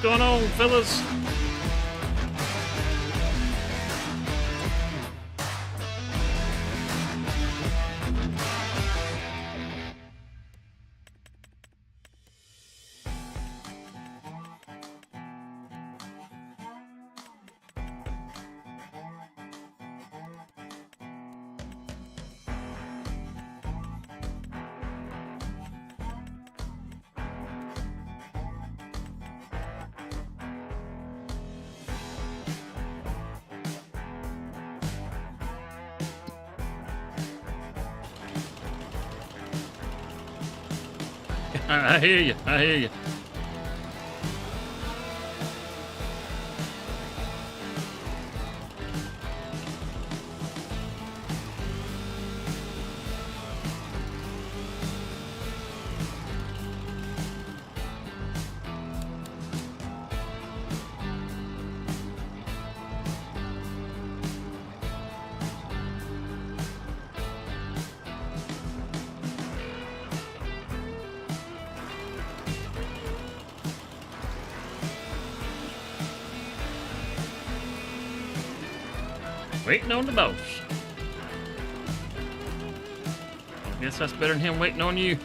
What's going on, fellas? I hear you. I hear you. Waiting on the boss. Guess that's better than him waiting on you.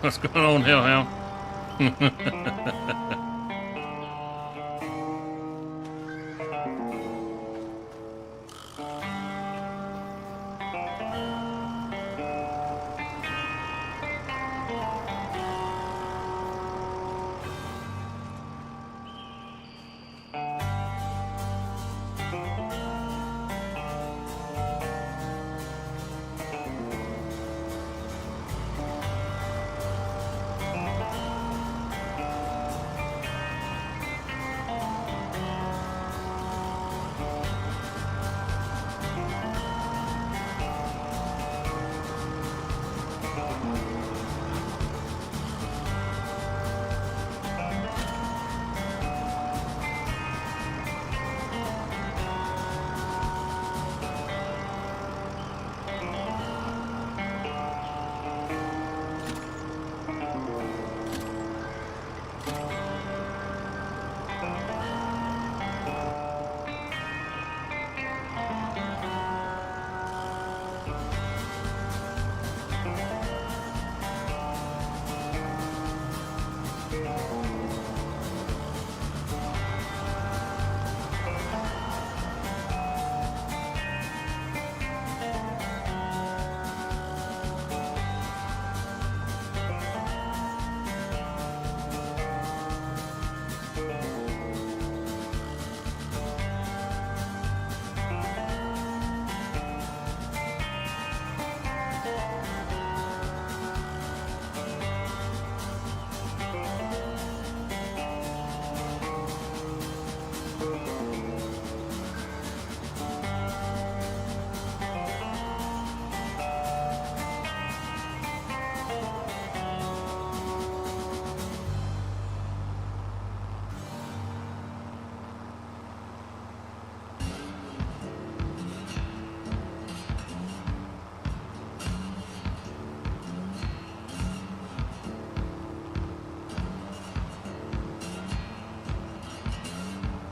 What's going on, Hellhound?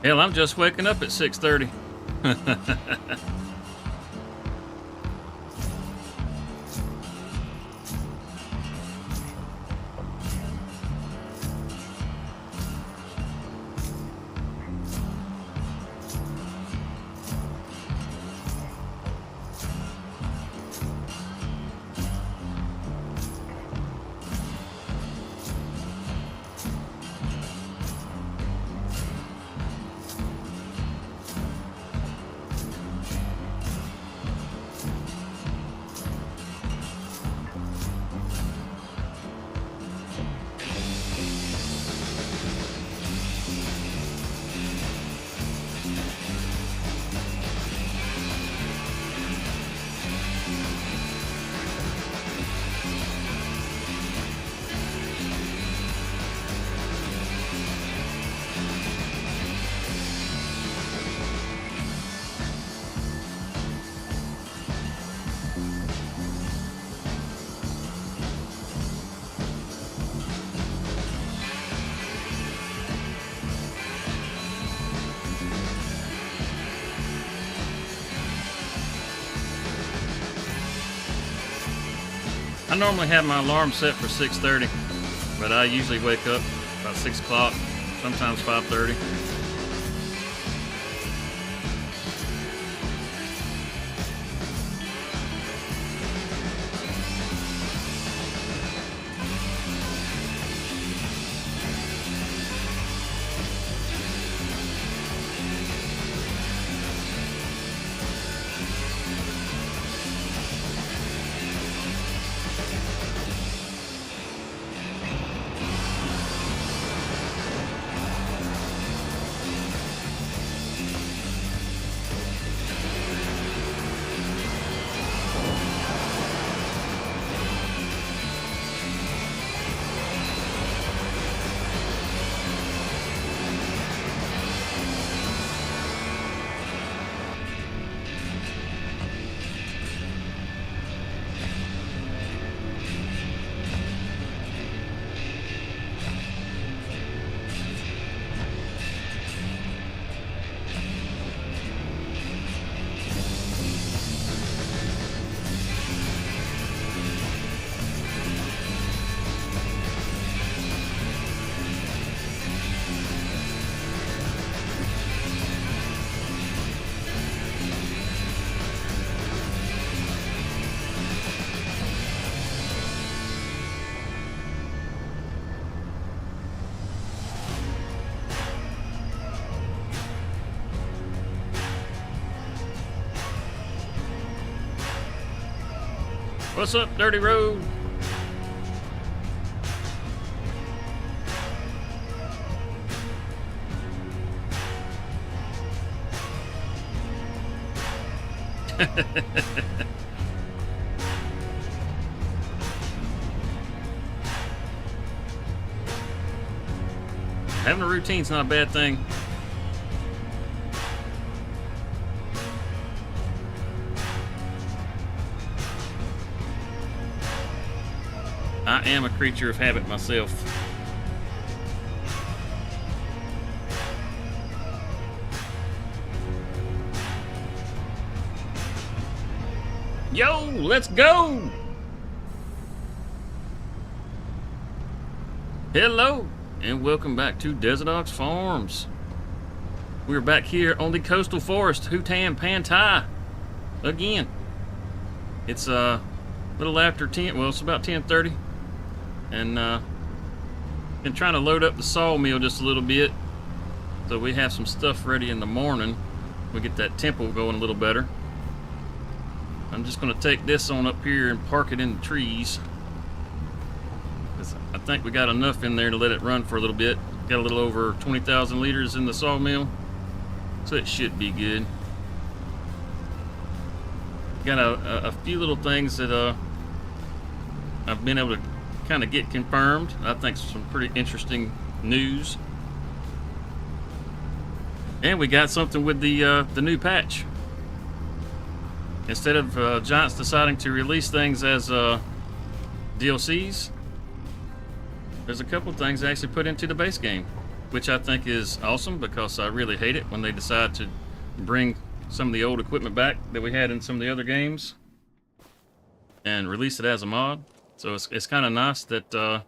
Hell, I'm just waking up at 6:30. I normally have my alarm set for 6:30, but I usually wake up about 6 o'clock, sometimes 5:30. What's up, Dirty Road? Having a routine's not a bad thing. I am a creature of habit myself. Yo, let's go! Hello, and welcome back to DesertOx Farms. We're back here on the coastal forest, Hutan Pantai, again. It's a little after 10, well, it's about 10:30. And been trying to load up the sawmill just a little bit so we have some stuff ready in the morning. We get that temple going a little better. I'm just going to take this on up here and park it in the trees. I think we got enough in there to let it run for a little bit. Got a little over 20,000 liters in the sawmill, so it should be good. Got a few little things that I've been able to kind of get confirmed. I think some pretty interesting news. And we got something with the new patch. Instead of Giants deciding to release things as DLCs, there's a couple things they actually put into the base game, which I think is awesome because I really hate it when they decide to bring some of the old equipment back that we had in some of the other games and release it as a mod. So it's kind of nice that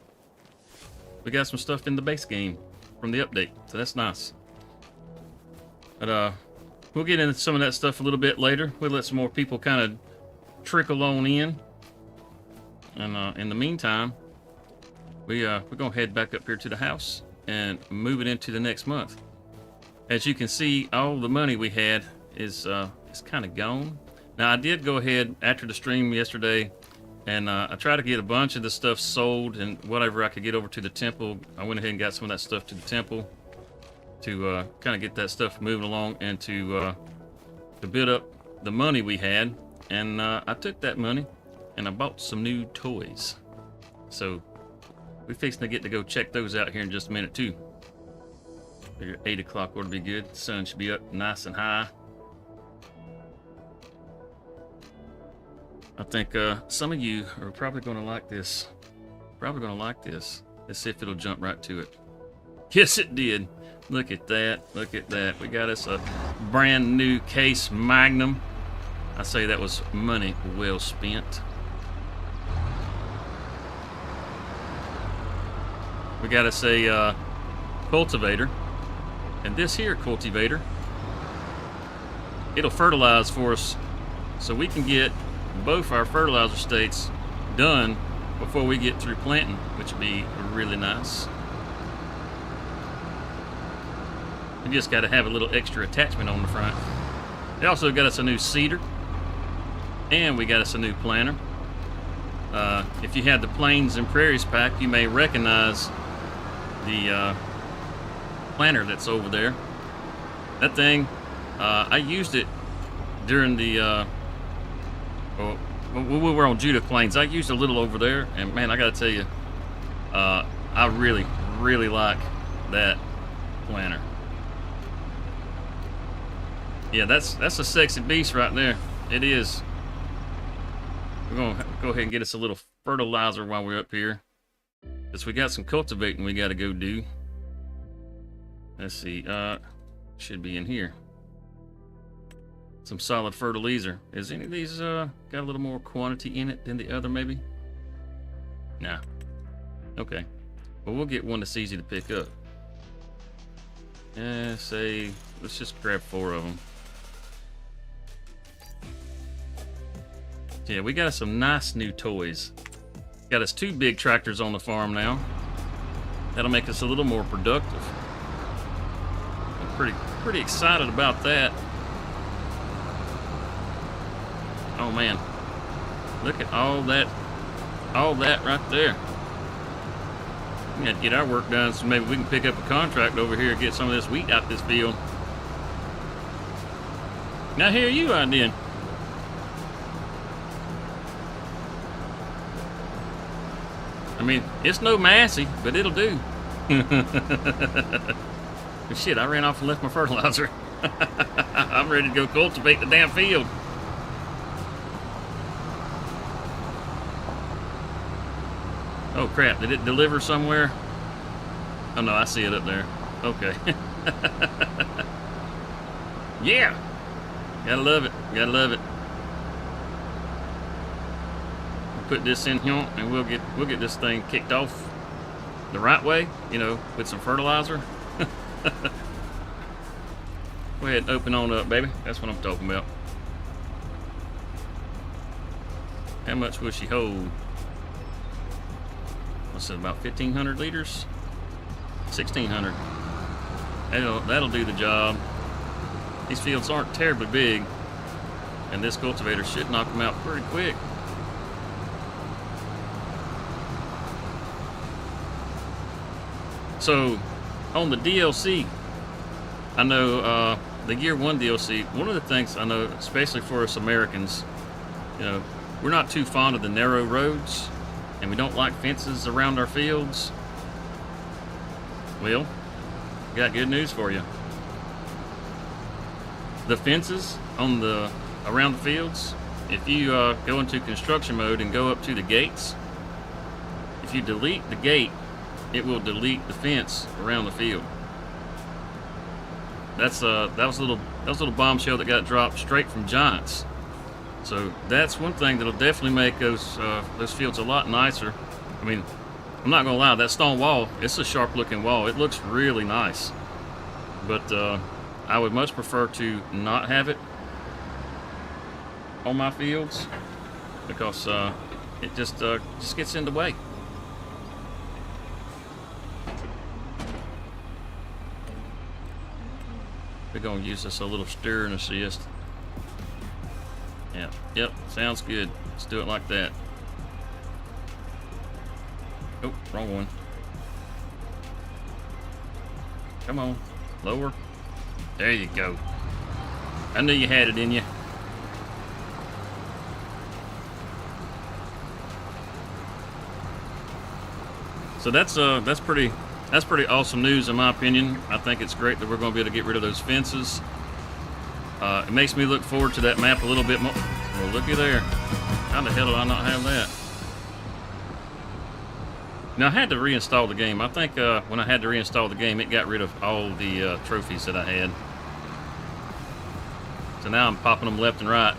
we got some stuff in the base game from the update. So that's nice. But we'll get into some of that stuff a little bit later. We'll let some more people kind of trickle on in. And in the meantime, we're going to head back up here to the house and move it into the next month. As you can see, all the money we had is kind of gone. Now, I did go ahead after the stream yesterday, and I tried to get a bunch of the stuff sold and whatever I could get over to the temple. I went ahead and got some of that stuff to the temple to kind of get that stuff moving along and to build up the money we had. And I took that money and I bought some new toys. So we're fixing to get to go check those out here in just a minute too. Figure 8 o'clock ought to be good. The sun should be up nice and high. I think some of you are probably going to like this. Let's see if it'll jump right to it. Yes, it did. Look at that. Look at that. We got us a brand new case Magnum. I say that was money well spent. we got us a cultivator, and this here cultivator, it'll fertilize for us, so we can get both our fertilizer states done before we get through planting, which would be really nice. We just got to have a little extra attachment on the front. They also got us a new seeder, and we got us a new planter. If you had the Plains and Prairies pack, you may recognize the planter that's over there. That thing, I used it during the when we were on Judith Plains. I used a little over there, and man, I gotta tell you, I really like that planter. Yeah, that's a sexy beast right there. It is. We're gonna go ahead and get us a little fertilizer while we're up here, because we got some cultivating we got to go do. Let's see, should be in here. Some solid fertilizer. Is any of these got a little more quantity in it than the other, maybe? Nah. Okay. Well, we'll get one that's easy to pick up. Say, let's just grab 4 of them. Yeah, we got some nice new toys. Got us 2 big tractors on the farm now. That'll make us a little more productive. I'm pretty excited about that. Oh man, look at all that right there. We got to get our work done, so maybe we can pick up a contract over here and get some of this wheat out this field. Now here you are then. I mean, it's no Massey, but it'll do. Shit, I ran off and left my fertilizer. I'm ready to go cultivate the damn field. Oh crap, did it deliver somewhere? Oh no, I see it up there. Okay. Yeah! Gotta love it, gotta love it. Put this in here and we'll get this thing kicked off the right way, you know, with some fertilizer. Go ahead and open on up, baby. That's what I'm talking about. How much will she hold? What's it, about 1,500 liters? 1,600. That'll do the job. These fields aren't terribly big, and this cultivator should knock them out pretty quick. So, on the DLC, I know the Year 1 DLC, one of the things I know, especially for us Americans, you know, we're not too fond of the narrow roads, and we don't like fences around our fields. Well, got good news for you. The fences on around the fields, if you go into construction mode and go up to the gates, if you delete the gate, it will delete the fence around the field. That was a little bombshell that got dropped straight from Giants. So that's one thing that'll definitely make those fields a lot nicer. I mean, I'm not gonna lie, that stone wall, it's a sharp looking wall. It looks really nice. But I would much prefer to not have it on my fields, because it just gets in the way. We're gonna use this a little stir and assist. Yeah, yep, sounds good. Let's do it like that. Oh, wrong one. Come on, lower. There you go. I knew you had it in you. So that's pretty awesome news in my opinion. I think it's great that we're going to be able to get rid of those fences. It makes me look forward to that map a little bit more. Well, looky there. How the hell did I not have that? Now, I had to reinstall the game. I think when I had to reinstall the game, it got rid of all the trophies that I had. So now I'm popping them left and right.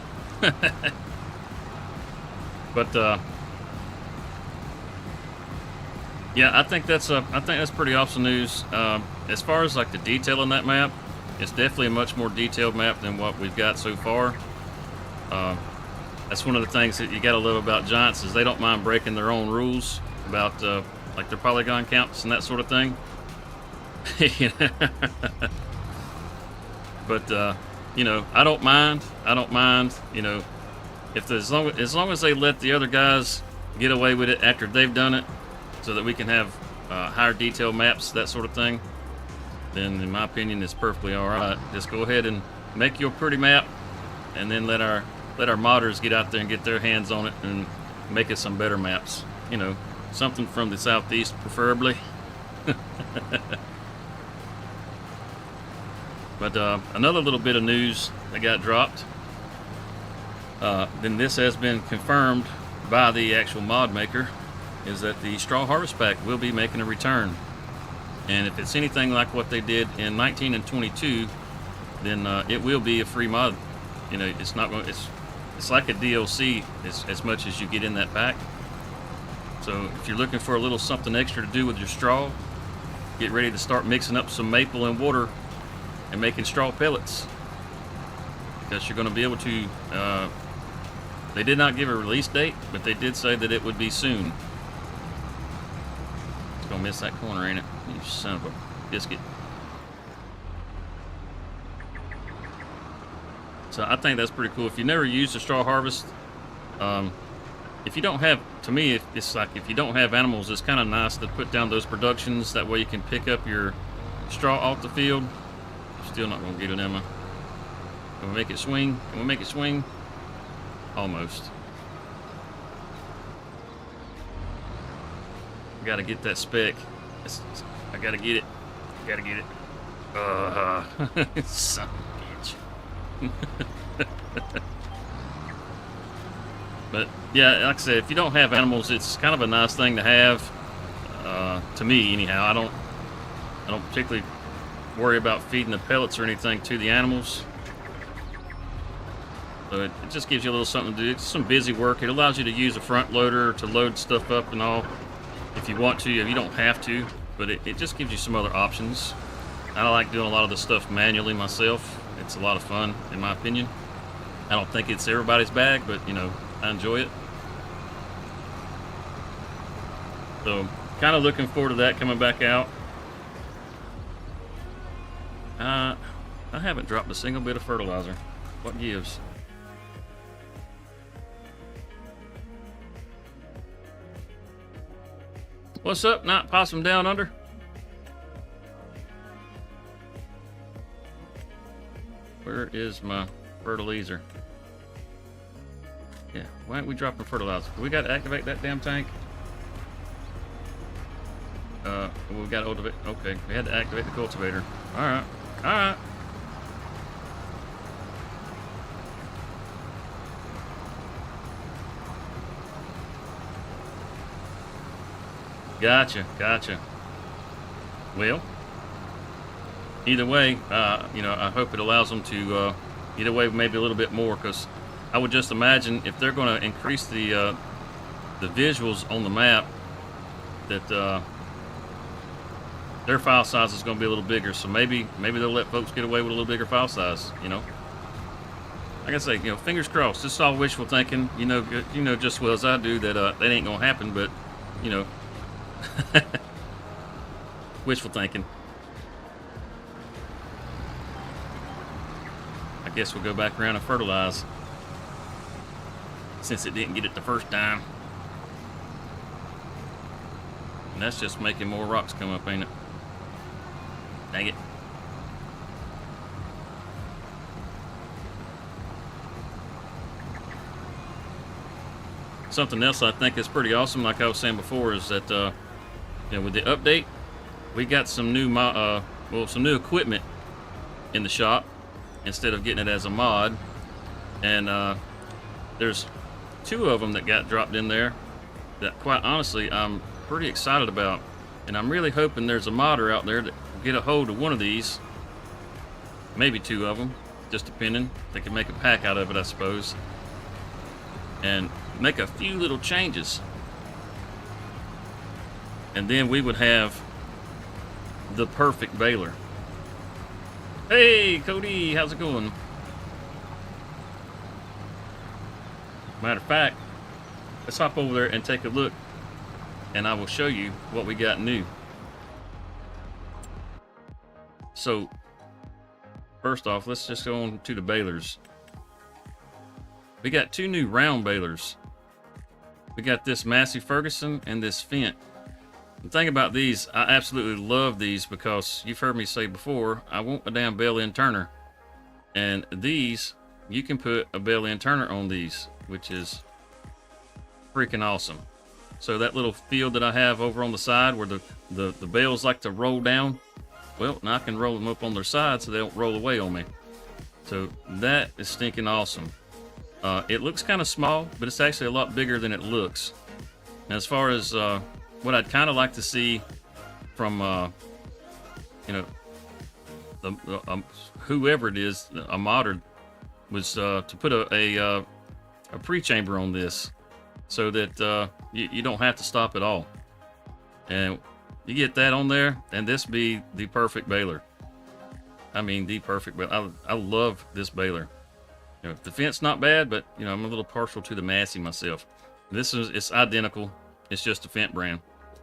But Yeah, I think that's pretty awesome news. As far as like the detail on that map, it's definitely a much more detailed map than what we've got so far. Uh, that's one of the things that you got to love about Giants is they don't mind breaking their own rules about like their polygon counts and that sort of thing. But you know, I don't mind. I don't mind. You know, if as long as they let the other guys get away with it after they've done it, so that we can have higher detail maps, that sort of thing, then in my opinion, it's perfectly all right. Just go ahead and make your pretty map, and then let our modders get out there and get their hands on it and make us some better maps. You know, something from the southeast, preferably. But another little bit of news that got dropped. Then this has been confirmed by the actual mod maker, is that the Straw Harvest Pack will be making a return. And if it's anything like what they did in 19 and 22, then it will be a free mod. You know, it's not going. It's like a DLC as much as you get in that pack. So if you're looking for a little something extra to do with your straw, get ready to start mixing up some maple and water and making straw pellets, because you're going to be able to. They did not give a release date, but they did say that it would be soon. It's gonna miss that corner, ain't it? You son of a biscuit. So I think that's pretty cool. If you never used a straw harvest, if you don't have, to me, it's like if you don't have animals, it's kind of nice to put down those productions. That way you can pick up your straw off the field. Still not gonna get it, am I? Can we make it swing? Can we make it swing? Almost. I gotta get that spec. I gotta get it. I gotta get it. Son of a bitch. But yeah, like I said, if you don't have animals, it's kind of a nice thing to have. To me, anyhow. I don't particularly worry about feeding the pellets or anything to the animals. So it just gives you a little something to do. It's some busy work. It allows you to use a front loader to load stuff up and all, if you want to. You don't have to, but it just gives you some other options. I like doing a lot of the stuff manually myself. It's a lot of fun, in my opinion. I don't think it's everybody's bag, but you know, I enjoy it. So kind of looking forward to that coming back out. I haven't dropped a single bit of fertilizer. What gives? What's up, Night Possum Down Under? Where is my fertilizer? Yeah, why aren't we dropping fertilizer? We got to activate that damn tank. We got to activate. Okay, we had to activate the cultivator. All right, all right. Gotcha. Well, either way, you know, I hope it allows them to, either way, maybe a little bit more, because I would just imagine if they're going to increase the visuals on the map, that their file size is going to be a little bigger. So maybe they'll let folks get away with a little bigger file size. You know, like I say, you know, fingers crossed. This is all wishful thinking. You know just as well as I do that that ain't going to happen. But you know. Wishful thinking. I guess we'll go back around and fertilize, since it didn't get it the first time. And that's just making more rocks come up, ain't it? Dang it. Something else I think is pretty awesome, like I was saying before, is that you know, with the update, we got some new some new equipment in the shop instead of getting it as a mod. And there's 2 of them that got dropped in there that, quite honestly, I'm pretty excited about. And I'm really hoping there's a modder out there that will get a hold of one of these, maybe 2 of them, just depending. They can make a pack out of it, I suppose, and make a few little changes. And then we would have the perfect baler. Hey, Cody, how's it going? Matter of fact, let's hop over there and take a look, and I will show you what we got new. So, first off, let's just go on to the balers. We got two new round balers. We got this Massey Ferguson and this Fent. The thing about these, I absolutely love these because you've heard me say before, I want a damn bell-end turner. And these, you can put a bell-end turner on these, which is freaking awesome. So that little field that I have over on the side where the bales like to roll down, well, now I can roll them up on their side so they don't roll away on me. So that is stinking awesome. It looks kind of small, but it's actually a lot bigger than it looks. And as far as what I'd kind of like to see from, you know, whoever it is, a modder, was to put a pre-chamber on this so that you don't have to stop at all. And you get that on there, and this be the perfect baler. I mean, the perfect baler. I love this baler. You know, the Fent's not bad, but you know, I'm a little partial to the Massey myself. It's identical. It's just a Fent brand.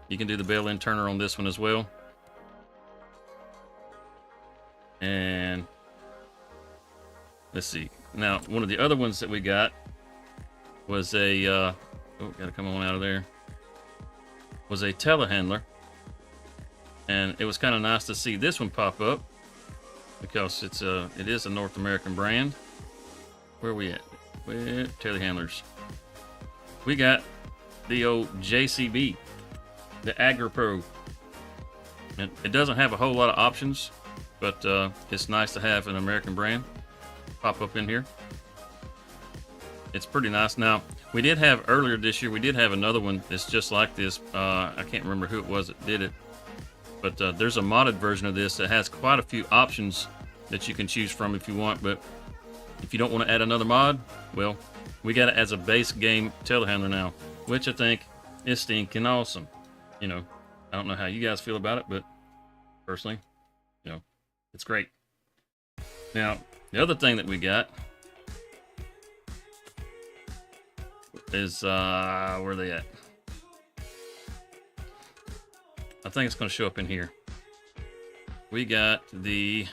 You can do the bell-end turner on this one as well. And let's see. Now, one of the other ones that we got was a oh, gotta come on out of there. Was a telehandler, and it was kind of nice to see this one pop up because it is a North American brand. Where are we at? With telehandlers, we got the old JCB, the AgriPro. And it doesn't have a whole lot of options, but it's nice to have an American brand pop up in here. It's pretty nice. Now, we did have earlier this year, we did have another one that's just like this. I can't remember who it was that did it, but there's a modded version of this that has quite a few options that you can choose from if you want. But if you don't want to add another mod, well, we got it as a base game telehandler now, which I think is stinking awesome. You know, I don't know how you guys feel about it, but personally, you know, it's great. Now, the other thing that we got is, where are they at? I think it's going to show up in here. We got it's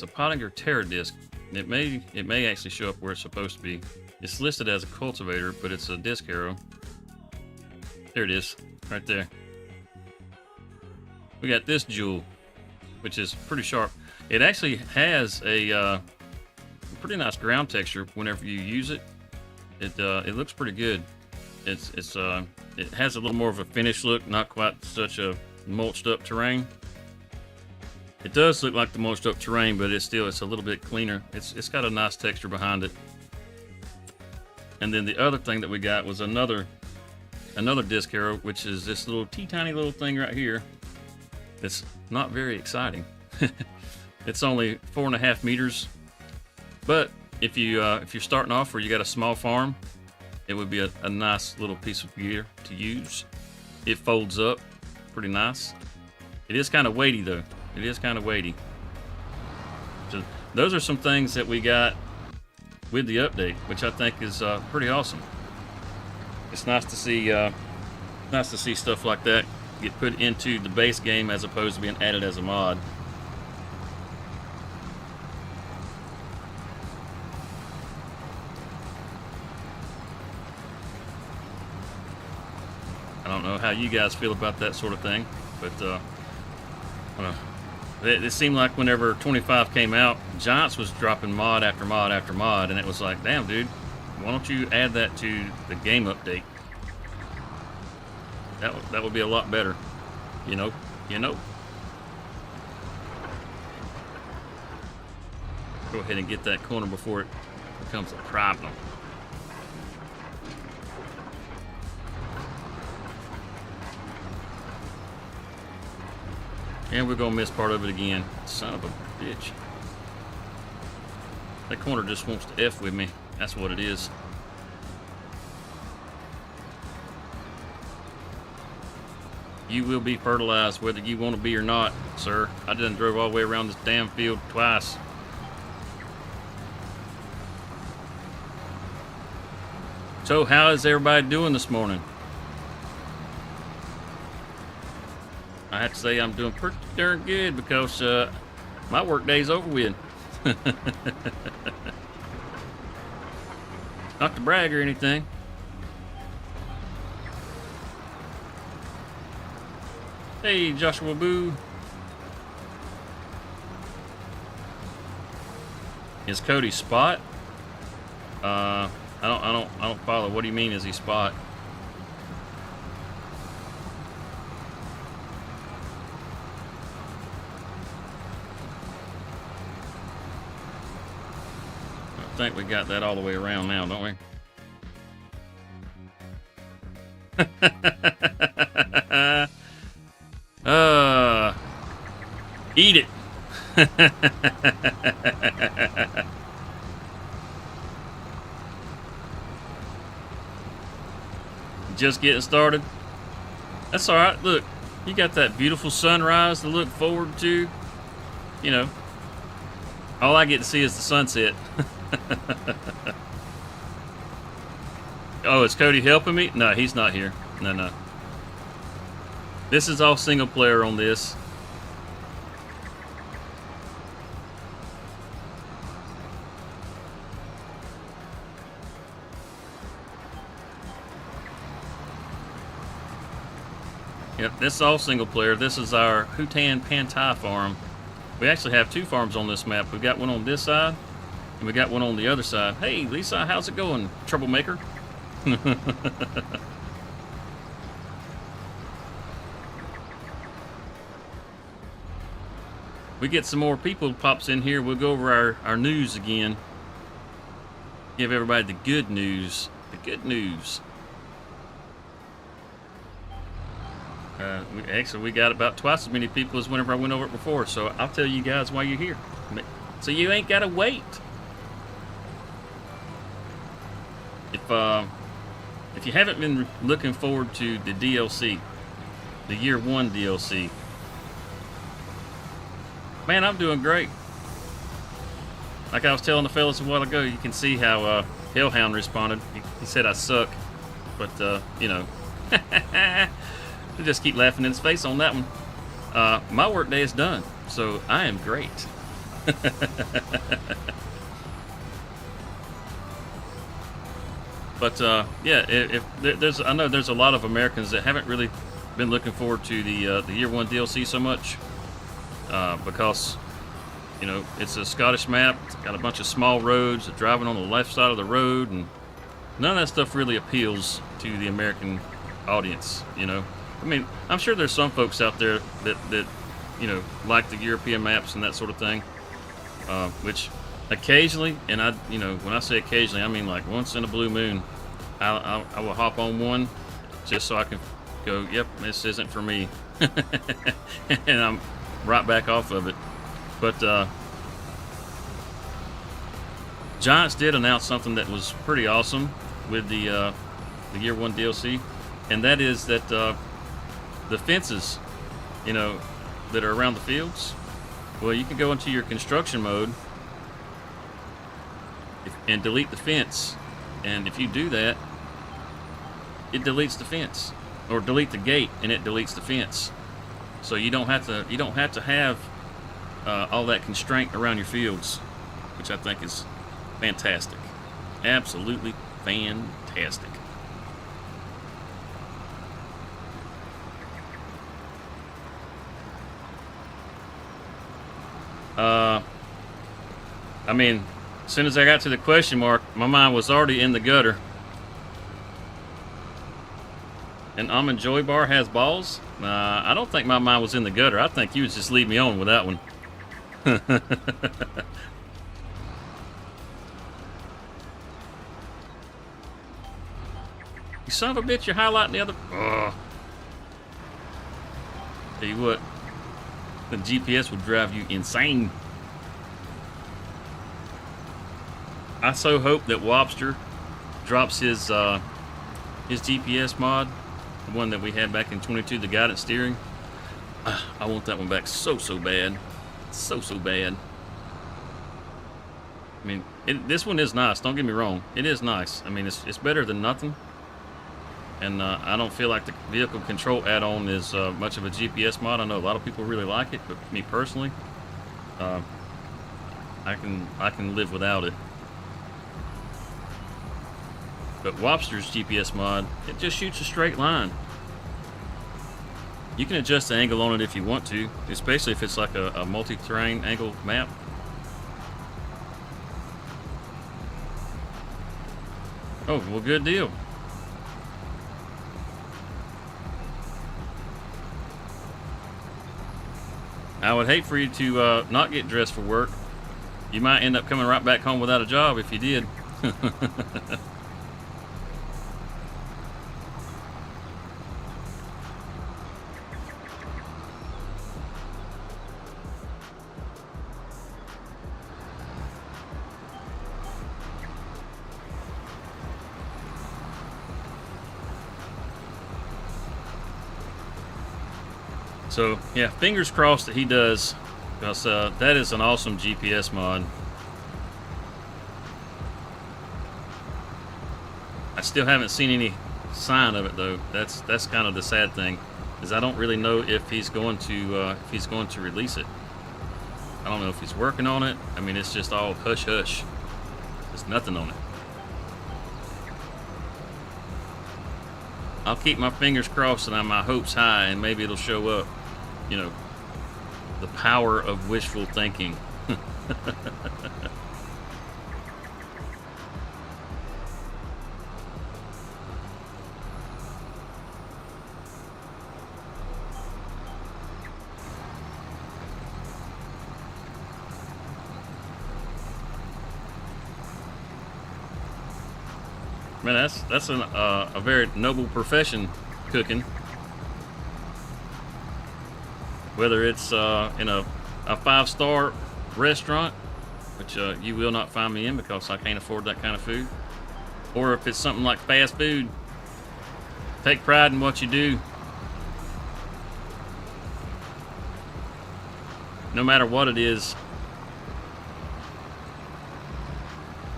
a Pottinger Terra disc. It may actually show up where it's supposed to be. It's listed as a cultivator, but it's a disc harrow. There it is, right there. We got this jewel, which is pretty sharp. It actually has a pretty nice ground texture whenever you use it. It looks pretty good. It has a little more of a finished look, not quite such a mulched up terrain. It does look like the mulched up terrain, but it's a little bit cleaner. It's got a nice texture behind it. And then the other thing that we got was another disc harrow, which is this little tiny little thing right here. It's not very exciting. It's only 4.5 meters. But if you're starting off where you got a small farm, it would be a nice little piece of gear to use. It folds up pretty nice. It is kind of weighty though. It is kind of weighty. So those are some things that we got with the update, which I think is pretty awesome. It's nice to see stuff like that get put into the base game as opposed to being added as a mod. I don't know how you guys feel about that sort of thing, but it seemed like whenever 25 came out, Giants was dropping mod after mod after mod, and it was like, damn, dude, why don't you add that to the game update? That would be a lot better, you know. Go ahead and get that corner before it becomes a problem. And we're gonna miss part of it again. Son of a bitch. That corner just wants to F with me. That's what it is. You will be fertilized whether you want to be or not, sir. I done drove all the way around this damn field twice. So how is everybody doing this morning? I have to say I'm doing pretty darn good because my work day's over with. Not to brag or anything. Hey, Joshua Boo. Is Cody Spot? I don't follow. What do you mean? Is he Spot? I think we got that all the way around now, don't we? Eat it. Just getting started. That's all right. Look, you got that beautiful sunrise to look forward to. You know, all I get to see is the sunset. Oh, is Cody helping me? No, he's not here. No. This is all single player on this. Yep, this is all single player. This is our Hutan Pantai farm. We actually have two farms on this map. We've got one on this side, and we got one on the other side. Hey, Lisa, how's it going, troublemaker? We get some more people pops in here. We'll go over our news again. Give everybody the good news. The good news. We got about twice as many people as whenever I went over it before, so I'll tell you guys why you're here. So you ain't gotta wait. If you haven't been looking forward to the DLC, the Year 1 DLC, man, I'm doing great. Like I was telling the fellas a while ago, you can see how Hellhound responded. He said I suck, but you know. We'll just keep laughing in his face on that one. My work day is done, so I am great. But yeah, I know there's a lot of Americans that haven't really been looking forward to the Year 1 DLC so much because you know it's a Scottish map. It's got a bunch of small roads, driving on the left side of the road, and none of that stuff really appeals to the American audience. You know. I mean, I'm sure there's some folks out there that you know, like the European maps and that sort of thing, which occasionally, and you know, when I say occasionally, I mean like once in a blue moon, I will hop on one just so I can go, yep, this isn't for me, and I'm right back off of it. But Giants did announce something that was pretty awesome with the Year 1 DLC, and that is that the fences, you know, that are around the fields, well, you can go into your construction mode and delete the fence, and if you do that, it deletes the fence, or delete the gate and it deletes the fence. So you don't have to have all that constraint around your fields, which I think is fantastic. Absolutely fantastic. I mean, as soon as I got to the question mark, my mind was already in the gutter. An almond joy bar has balls? I don't think my mind was in the gutter. I think you would just leave me on with that one. You son of a bitch, you're highlighting the other... Ugh. Tell you what, the GPS would drive you insane. I so hope that Wobster drops his GPS mod, The one that we had back in 22, the guidance steering. I want that one back so bad. So bad. I mean, this one is nice. Don't get me wrong. It is nice. I mean, it's better than nothing. And I don't feel like the vehicle control add-on is much of a GPS mod. I know a lot of people really like it, but me personally, I can live without it. But Wobster's GPS mod, it just shoots a straight line. You can adjust the angle on it if you want to, especially if it's like a multi-terrain angle map. Oh, well, good deal. I would hate for you to not get dressed for work. You might end up coming right back home without a job if you did. So, yeah, fingers crossed that he does, because that is an awesome GPS mod. I still haven't seen any sign of it, though. That's kind of the sad thing, is I don't really know if he's going to release it. I don't know if he's working on it. I mean, it's just all hush hush. There's nothing on it. I'll keep my fingers crossed and my hopes high, and maybe it'll show up. You know, the power of wishful thinking. Man, that's a very noble profession, cooking. Whether it's in a 5-star restaurant, which you will not find me in because I can't afford that kind of food, or if it's something like fast food, take pride in what you do. No matter what it is,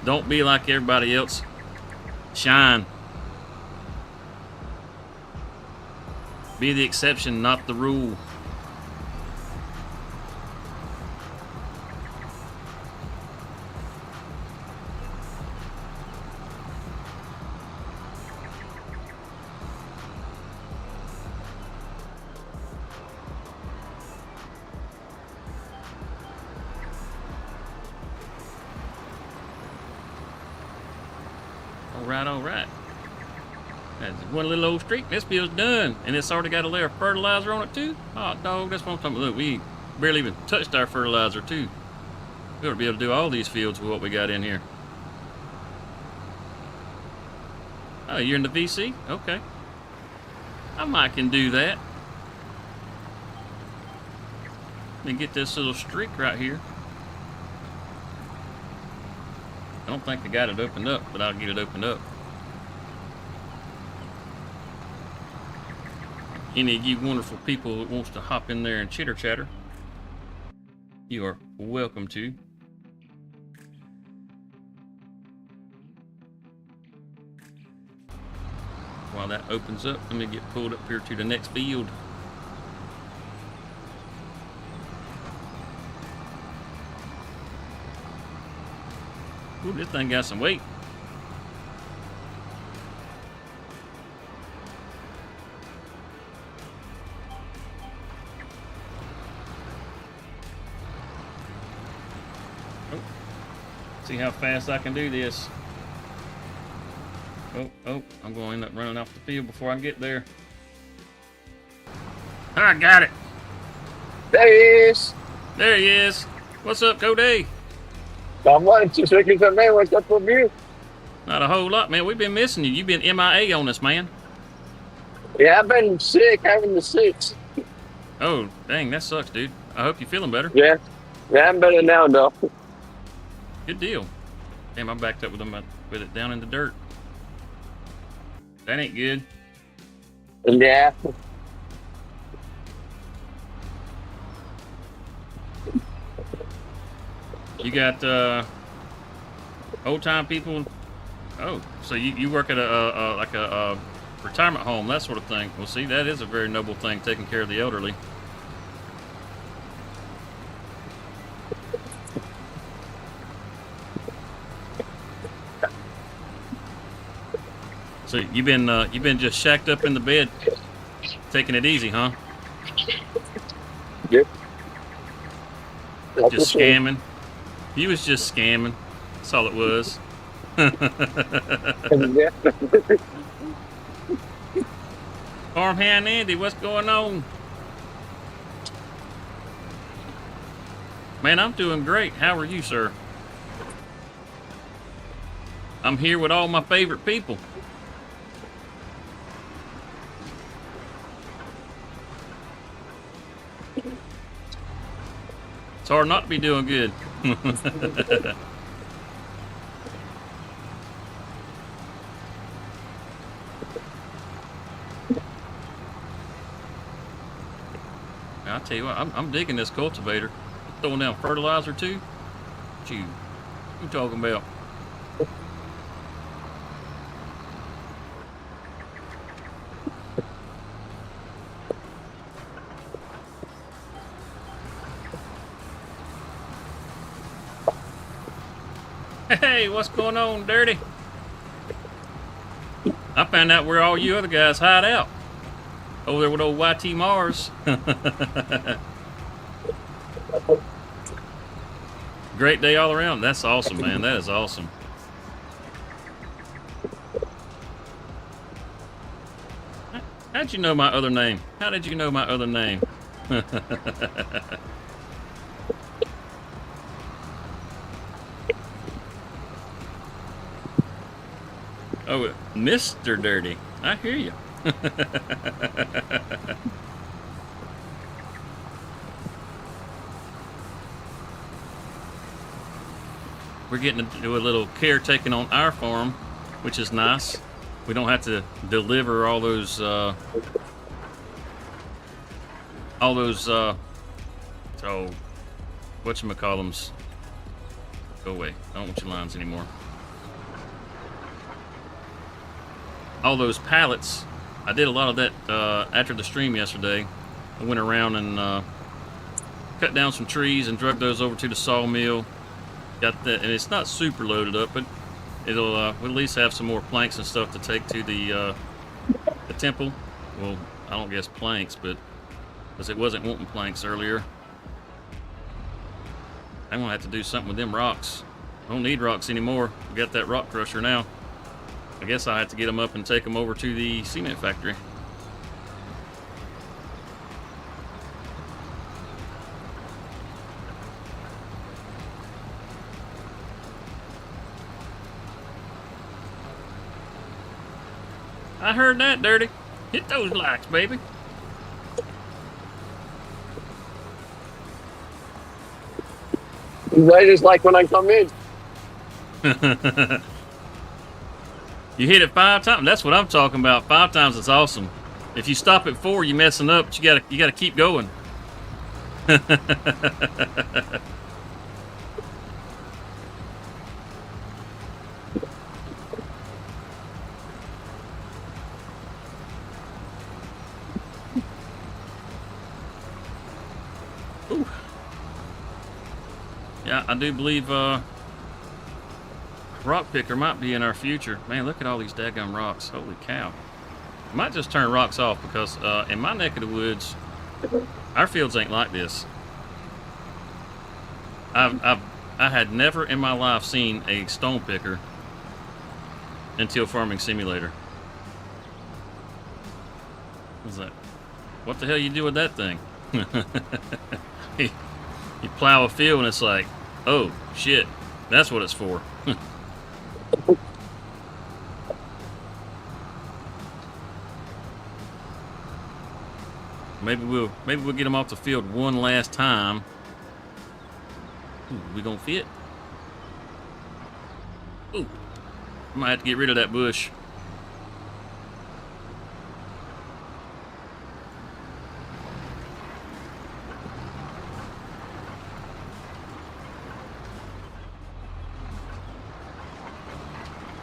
don't be like everybody else. Shine. Be the exception, not the rule. All right. That's one little old streak. This field's done, and it's already got a layer of fertilizer on it too. Oh, dog, that's what I'm talking about. Look, we barely even touched our fertilizer too. We ought to be able to do all these fields with what we got in here. Oh, you're in the VC? Okay. I might can do that. Let me get this little streak right here. I don't think I got it opened up, but I'll get it opened up. Any of you wonderful people that wants to hop in there and chitter chatter, you are welcome to. While that opens up, let me get pulled up here to the next field. Ooh, this thing got some weight. Oh. See how fast I can do this. Oh, I'm going to end up running off the field before I get there. I got it. There he is. There he is. What's up, Cody? Not much. Just looking for me. What's up with you? Not a whole lot, man. We've been missing you. You've been MIA on us, man. Yeah, I've been sick, having the six. Oh, dang, that sucks, dude. I hope you're feeling better. Yeah, I'm better now, though. Good deal. Damn, I backed up with it down in the dirt. That ain't good. Yeah. You got old time people. Oh, so you work at a retirement home, that sort of thing. Well, see, that is a very noble thing, taking care of the elderly. So you've been just shacked up in the bed, taking it easy, huh? Yep. That's Just for sure. scamming. He was just scamming. That's all it was. Yeah. Farmhand Andy, what's going on? Man, I'm doing great. How are you, sir? I'm here with all my favorite people. It's hard not to be doing good. I'll tell you what, I'm digging this cultivator. Throwing down fertilizer too. What you talking about? Hey, what's going on, Dirty? I found out where all you other guys hide out. Over there with old YT Mars. Great day all around. That's awesome, man. That is awesome. How'd you know my other name? How did you know my other name? Oh, Mr. Dirty. I hear you. We're getting to do a little caretaking on our farm, which is nice. We don't have to deliver all those so whatchamacallums. Go away. I don't want your lines anymore. All those pallets. I did a lot of that after the stream yesterday. I went around and cut down some trees and drug those over to the sawmill. Got that, and it's not super loaded up, but it'll we'll at least have some more planks and stuff to take to the temple. Well, I don't guess planks, but because it wasn't wanting planks earlier. I'm gonna have to do something with them rocks. I don't need rocks anymore. We got that rock crusher now. I guess I have to get them up and take them over to the cement factory. I heard that, Dirty. Hit those likes, baby. Right is like when I come in. You hit it 5 times. That's what I'm talking about. 5 times is awesome. If you stop at 4, you're messing up. But you gotta keep going. Ooh. Yeah, I do believe rock picker might be in our future. Man, look at all these daggum rocks. Holy cow. I might just turn rocks off because in my neck of the woods, our fields ain't like this. I had never in my life seen a stone picker until Farming Simulator. What's that? What the hell you do with that thing? You plow a field and it's like, oh shit, that's what it's for. Maybe we'll get them off the field one last time. Ooh, we gonna fit? Ooh, I might have to get rid of that bush.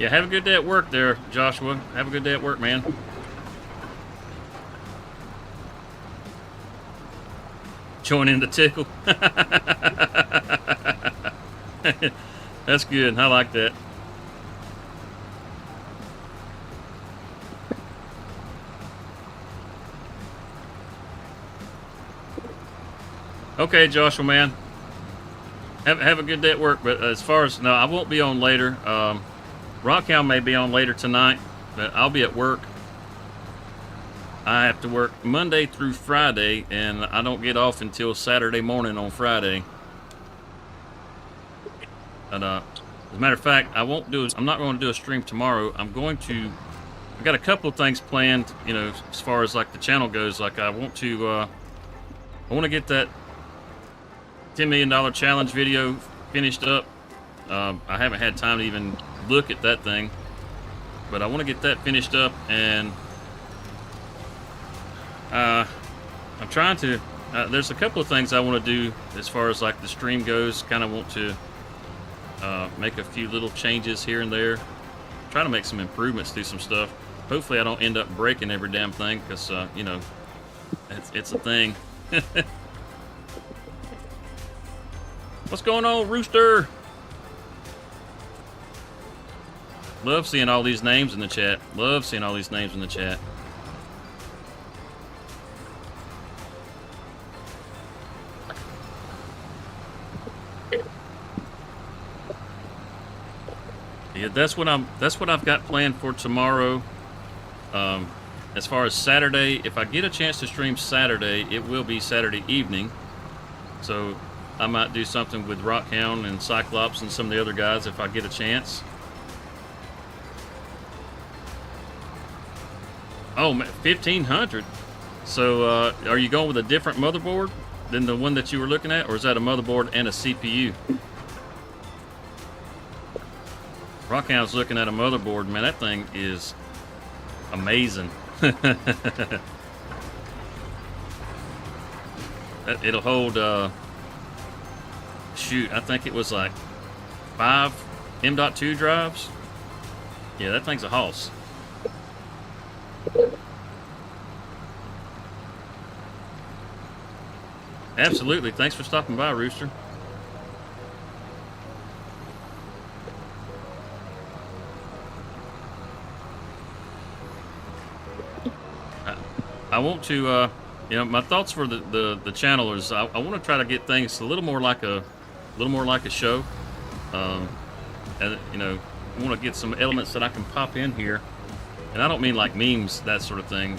Yeah, have a good day at work there, Joshua. Have a good day at work, man. Join in the tickle. That's good. I like that. Okay, Joshua, man. Have a good day at work. But as far as no, I won't be on later. Rockhound may be on later tonight, but I'll be at work. I have to work Monday through Friday, and I don't get off until Saturday morning on Friday. And as a matter of fact, I'm not going to do a stream tomorrow. I've got a couple of things planned. You know, as far as like the channel goes, like I want to get that $10 million challenge video finished up. I haven't had time to even look at that thing, but I want to get that finished up, and I'm trying to. There's a couple of things I want to do as far as like the stream goes. Kind of want to make a few little changes here and there. Try to make some improvements to some stuff. Hopefully, I don't end up breaking every damn thing, because you know, it's a thing. What's going on, Rooster? Love seeing all these names in the chat. Love seeing all these names in the chat. Yeah, that's what I've got planned for tomorrow. As far as Saturday, if I get a chance to stream Saturday, it will be Saturday evening. So I might do something with Rockhound and Cyclops and some of the other guys if I get a chance. Oh, 1500. So are you going with a different motherboard than the one that you were looking at, or is that a motherboard and a CPU? Rockhound's looking at a motherboard. Man, that thing is amazing. It'll hold, shoot, I think it was like 5 M.2 drives. Yeah, that thing's a hoss. Absolutely. Thanks for stopping by, Rooster. I want to, you know, my thoughts for the channel is I want to try to get things a little more like a show, and you know, I want to get some elements that I can pop in here, and I don't mean like memes, that sort of thing.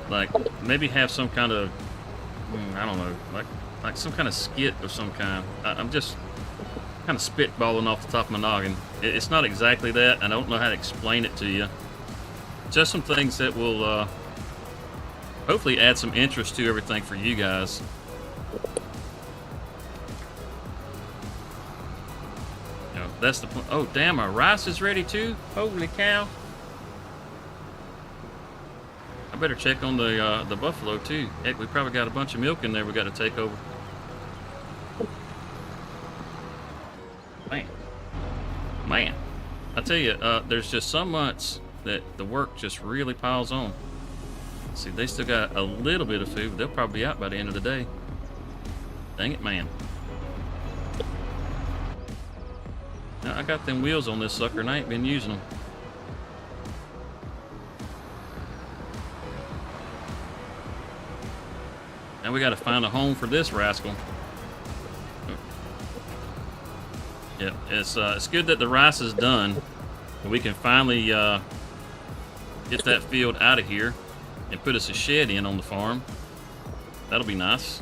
Like maybe have some kind of, I don't know, like some kind of skit of some kind. I'm just kind of spitballing off the top of my noggin. It's not exactly that. I don't know how to explain it to you. Just some things that will hopefully add some interest to everything for you guys. You know, that's the point. Oh, damn, our rice is ready too? Holy cow. I better check on the buffalo too. Heck, we probably got a bunch of milk in there we got to take over. Man, I tell you, there's just so much that the work just really piles on. See, they still got a little bit of food, but they'll probably be out by the end of the day. Dang it, man. Now, I got them wheels on this sucker and I ain't been using them. Now we got to find a home for this rascal. Yeah, it's good that the rice is done. And we can finally get that field out of here and put us a shed in on the farm. That'll be nice.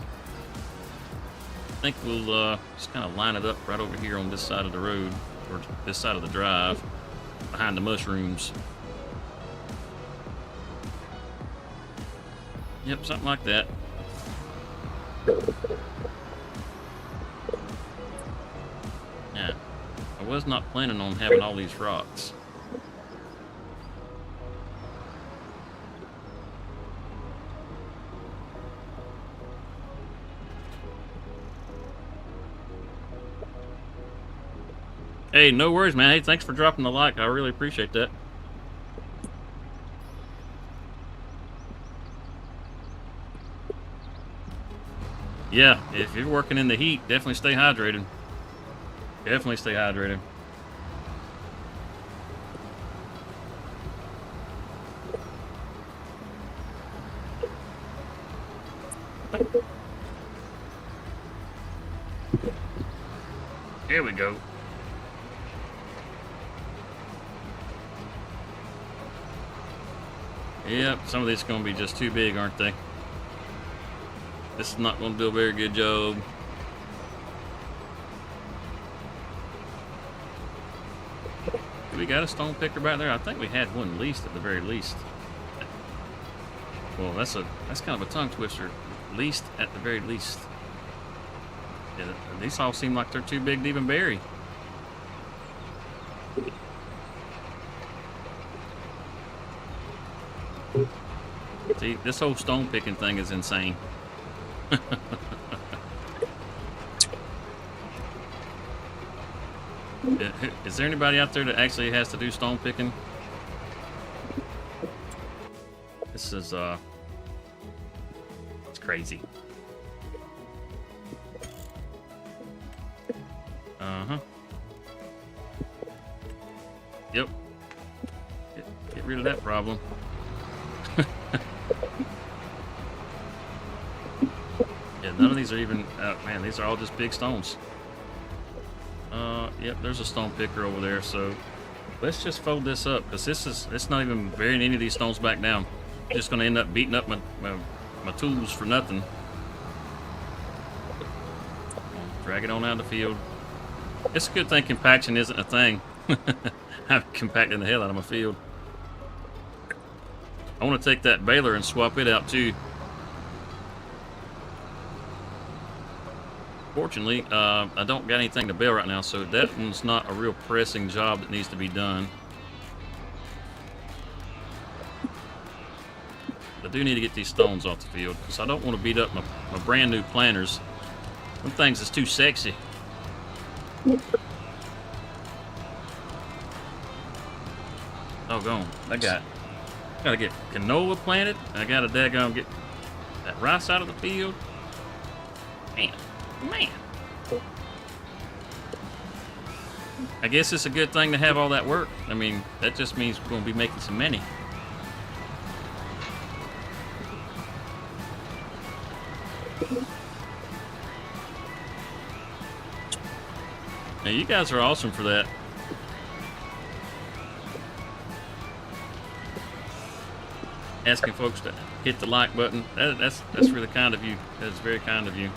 I think we'll just kind of line it up right over here on this side of the road, or this side of the drive, behind the mushrooms. Yep, something like that. Yeah, I was not planning on having all these rocks. Hey, no worries, man. Hey, thanks for dropping the like. I really appreciate that. Yeah, if you're working in the heat, definitely stay hydrated. Definitely stay hydrated. Here we go. Yep, some of these are going to be just too big, aren't they? This is not going to do a very good job. Do we got a stone picker back there? I think we had one least at the very least. Well, that's kind of a tongue twister. Least at the very least. Yeah, these all seem like they're too big to even bury. See, this whole stone picking thing is insane. Is there anybody out there that actually has to do stone picking? This is it's crazy. Yep. Get rid of that problem. Yeah, none of these are even, man, these are all just big stones. Yep, there's a stone picker over there, so let's just fold this up, because it's not even burying any of these stones back down. Just going to end up beating up my tools for nothing. Drag it on out of the field. It's a good thing compaction isn't a thing. I've compacted the hell out of my field. I want to take that baler and swap it out too. Fortunately, I don't got anything to bale right now, so that one's not a real pressing job that needs to be done. I do need to get these stones off the field, because I don't want to beat up my brand new planters. Them things is too sexy. Doggone. Gotta get canola planted. I gotta daggone get that rice out of the field. Man. I guess it's a good thing to have all that work. I mean, that just means we're gonna be making some money. Now, you guys are awesome for that. Asking folks to hit the like button. That's really kind of you. That's very kind of you.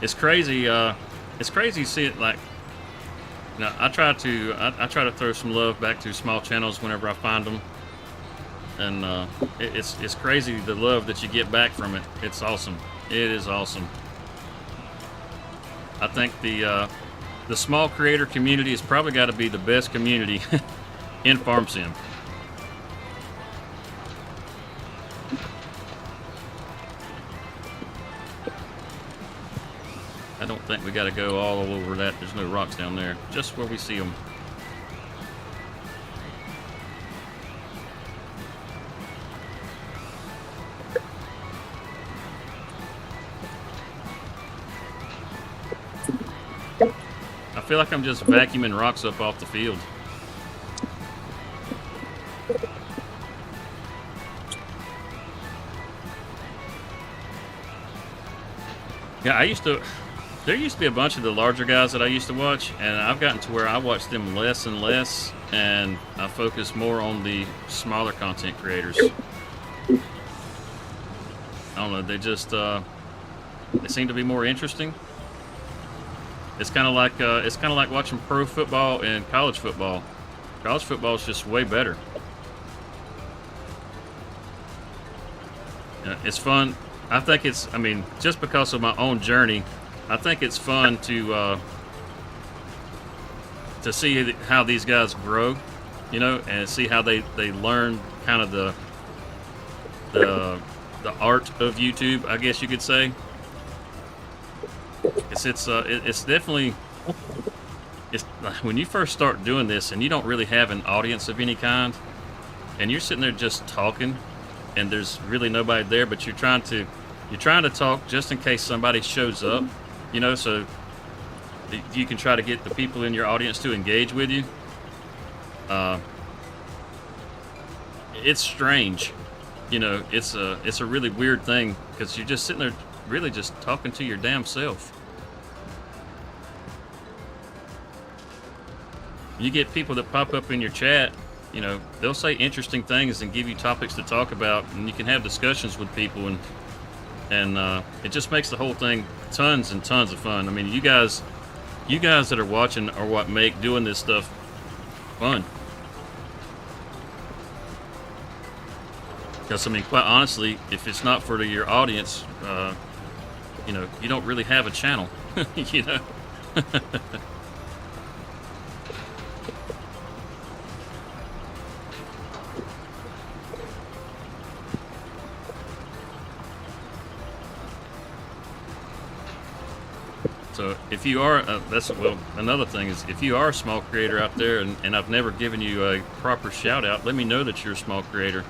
It's crazy. It's crazy to see it like. Now I try to throw some love back to small channels whenever I find them, and it's crazy the love that you get back from it. It's awesome. It is awesome. I think the small creator community has probably got to be the best community in Farm Sim. I don't think we got to go all over that. There's no rocks down there, just where we see them. I feel like I'm just vacuuming rocks up off the field. Yeah, there used to be a bunch of the larger guys that I used to watch, and I've gotten to where I watch them less and less, and I focus more on the smaller content creators. I don't know, they just, they seem to be more interesting. It's kind of like watching pro football and college football. College football is just way better. It's fun. I think I mean, just because of my own journey, I think it's fun to see how these guys grow, you know, and see how they learn kind of the art of YouTube, I guess you could say. it's definitely it's when you first start doing this and you don't really have an audience of any kind, and you're sitting there just talking, and there's really nobody there, but you're trying to talk just in case somebody shows up, so you can try to get the people in your audience to engage with you. It's strange, it's a really weird thing because you're just sitting there really just talking to your damn self. You get people that pop up in your chat, they'll say interesting things and give you topics to talk about, and you can have discussions with people, and it just makes the whole thing tons and tons of fun. I mean, you guys that are watching are what make doing this stuff fun. Because, I mean, quite honestly, if it's not for your audience, you don't really have a channel, So if you are, another thing is if you are a small creator out there and I've never given you a proper shout out, let me know that you're a small creator.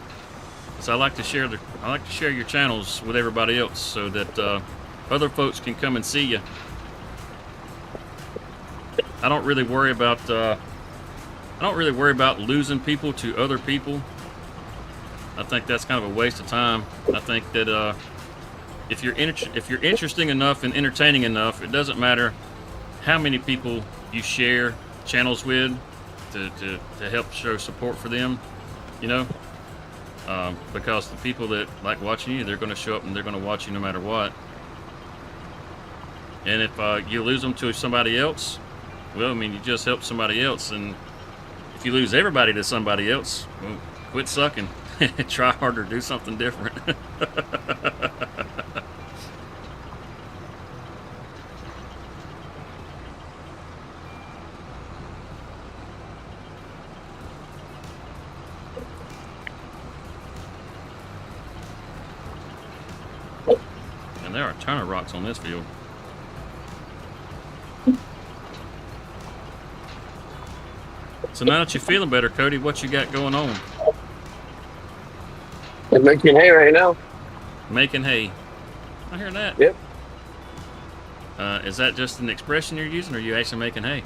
Because I like to share your channels with everybody else so that other folks can come and see you. I don't really worry about losing people to other people. I think that's kind of a waste of time. I think that if you're interesting enough and entertaining enough, it doesn't matter how many people you share channels with to help show support for them, because the people that like watching you, they're going to show up and they're going to watch you no matter what. And if you lose them to somebody else, well, I mean, you just help somebody else. And if you lose everybody to somebody else, well, quit sucking. Try harder, do something different. And there are a ton of rocks on this field. So now that you're feeling better, Cody, what you got going on? I'm making hay right now. Making hay. I hear that. Yep. Is that just an expression you're using, or are you actually making hay?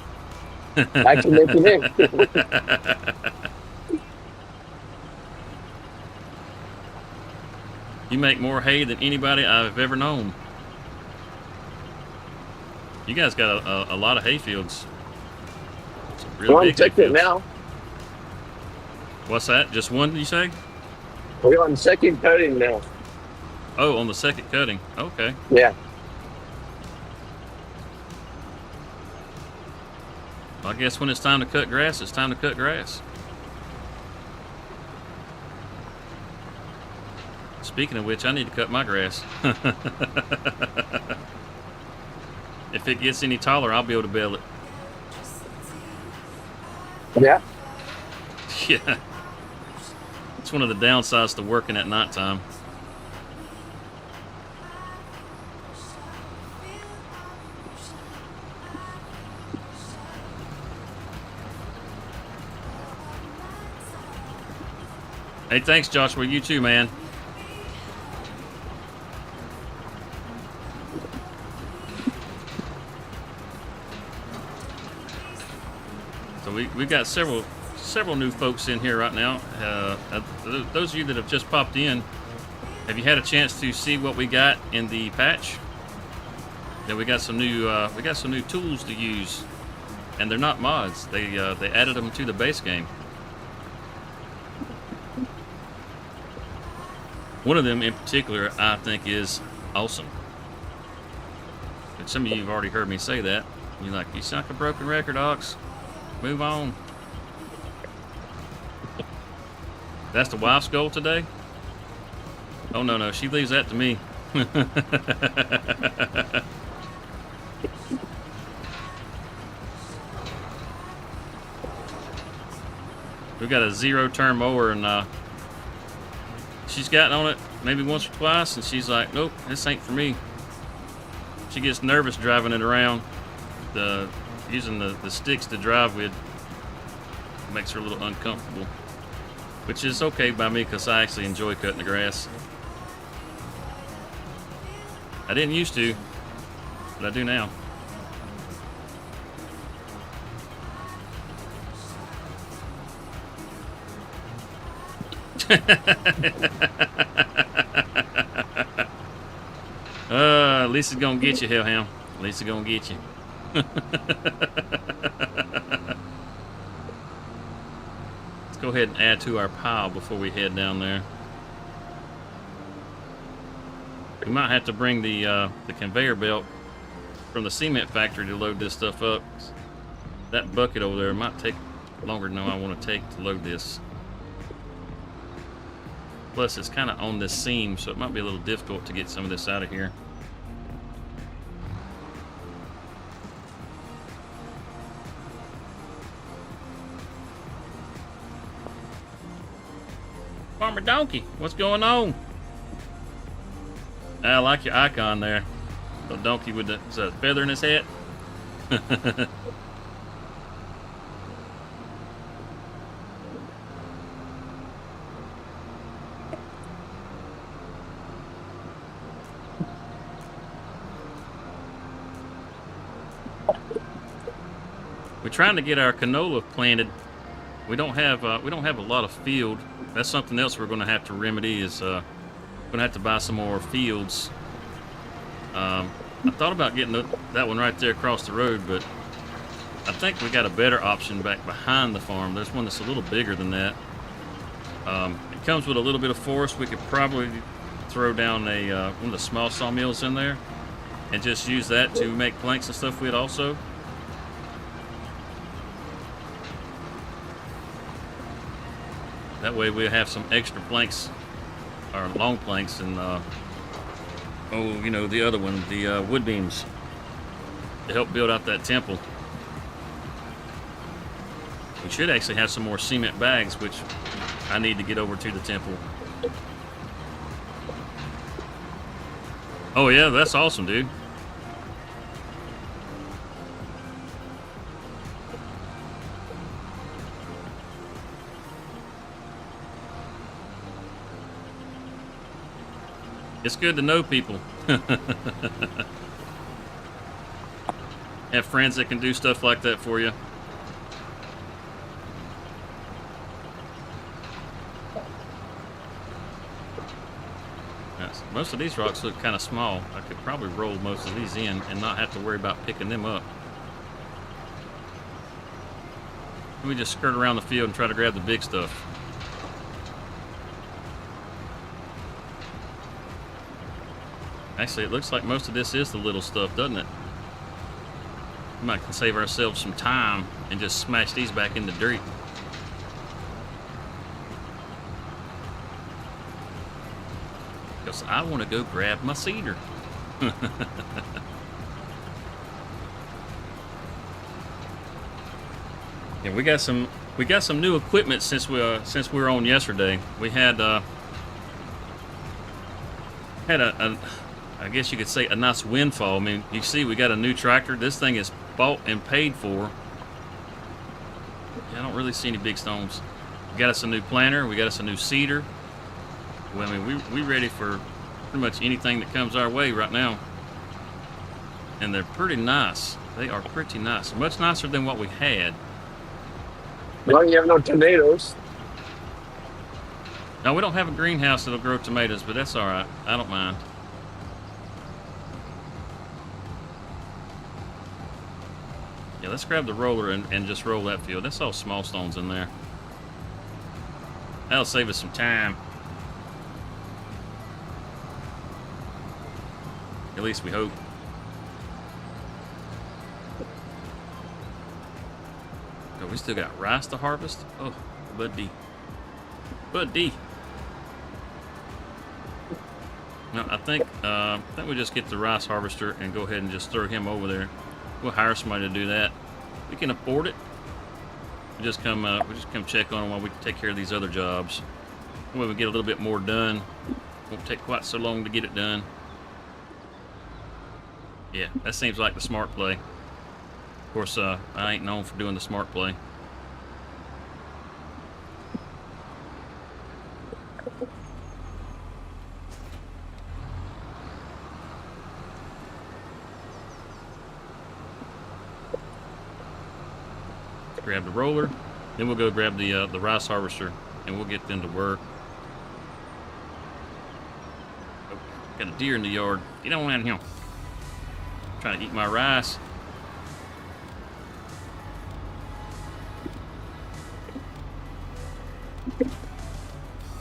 Actually making hay. You make more hay than anybody I've ever known. You guys got a lot of hay fields. Really big hay fields. Now. What's that? Just one, you say? We're on second cutting now. Oh, on the second cutting. Okay. Yeah. I guess when it's time to cut grass, it's time to cut grass. Speaking of which, I need to cut my grass. If it gets any taller, I'll be able to bale it. Yeah. Yeah. It's one of the downsides to working at nighttime. Hey, thanks, Joshua. You too, man. So we've got several new folks in here right now. Those of you that have just popped in, have you had a chance to see what we got in the patch? Yeah, we got some new tools to use, and they're not mods. They added them to the base game. One of them in particular, I think, is awesome. But some of you have already heard me say that. You're like, you sound like a broken record, Ox. Move on. That's the wife's goal today? Oh, no, she leaves that to me. We've got a zero-turn mower, and she's gotten on it maybe once or twice, and she's like, nope, this ain't for me. She gets nervous driving it around. Using the sticks to drive with makes her a little uncomfortable, which is okay by me because I actually enjoy cutting the grass. I didn't used to, but I do now. Lisa's gonna get you, Hellhound. Lisa's gonna get you. Let's go ahead and add to our pile before we head down there. We might have to bring the conveyor belt from the cement factory to load this stuff up. That bucket over there might take longer than I want to take to load this. Plus, it's kind of on this seam, so it might be a little difficult to get some of this out of here. Farmer Donkey, what's going on? I like your icon there. The donkey with the feather in his hat. We're trying to get our canola planted. We don't have a lot of field. That's something else we're going to have to remedy. Is going to have to buy some more fields. I thought about getting that one right there across the road, but I think we got a better option back behind the farm. There's one that's a little bigger than that. It comes with a little bit of forest. We could probably throw down one of the small sawmills in there and just use that to make planks and stuff with also. That way we'll have some extra planks, or long planks, and the other one, the wood beams, to help build out that temple. We should actually have some more cement bags, which I need to get over to the temple. Oh yeah, that's awesome, dude. It's good to know people. Have friends that can do stuff like that for you. Most of these rocks look kind of small. I could probably roll most of these in and not have to worry about picking them up. Let me just skirt around the field and try to grab the big stuff. Actually, it looks like most of this is the little stuff, doesn't it? We might can save ourselves some time and just smash these back in the dirt. Because I want to go grab my cedar. Yeah, we got some new equipment since we were on yesterday. We had I guess you could say a nice windfall. I mean, you see we got a new tractor. This thing is bought and paid for. I don't really see any big stones. We got us a new planter. We got us a new seeder. Well, I mean, we ready for pretty much anything that comes our way right now. And they're pretty nice. They are pretty nice. Much nicer than what we had. Well, you have no tomatoes. No, we don't have a greenhouse that'll grow tomatoes, but that's all right. I don't mind. Yeah, let's grab the roller and just roll that field. That's all small stones in there. That'll save us some time. At least we hope. Oh, we still got rice to harvest? Oh, buddy. Buddy. No, I think we just get the rice harvester and go ahead and just throw him over there. We'll hire somebody to do that. We can afford it. We just come check on them while we take care of these other jobs. When we get a little bit more done, won't take quite so long to get it done. Yeah, that seems like the smart play. Of course, I ain't known for doing the smart play. Grab the roller, then we'll go grab the rice harvester, and we'll get them to work. Oh, got a deer in the yard. Get on out here. Trying to eat my rice.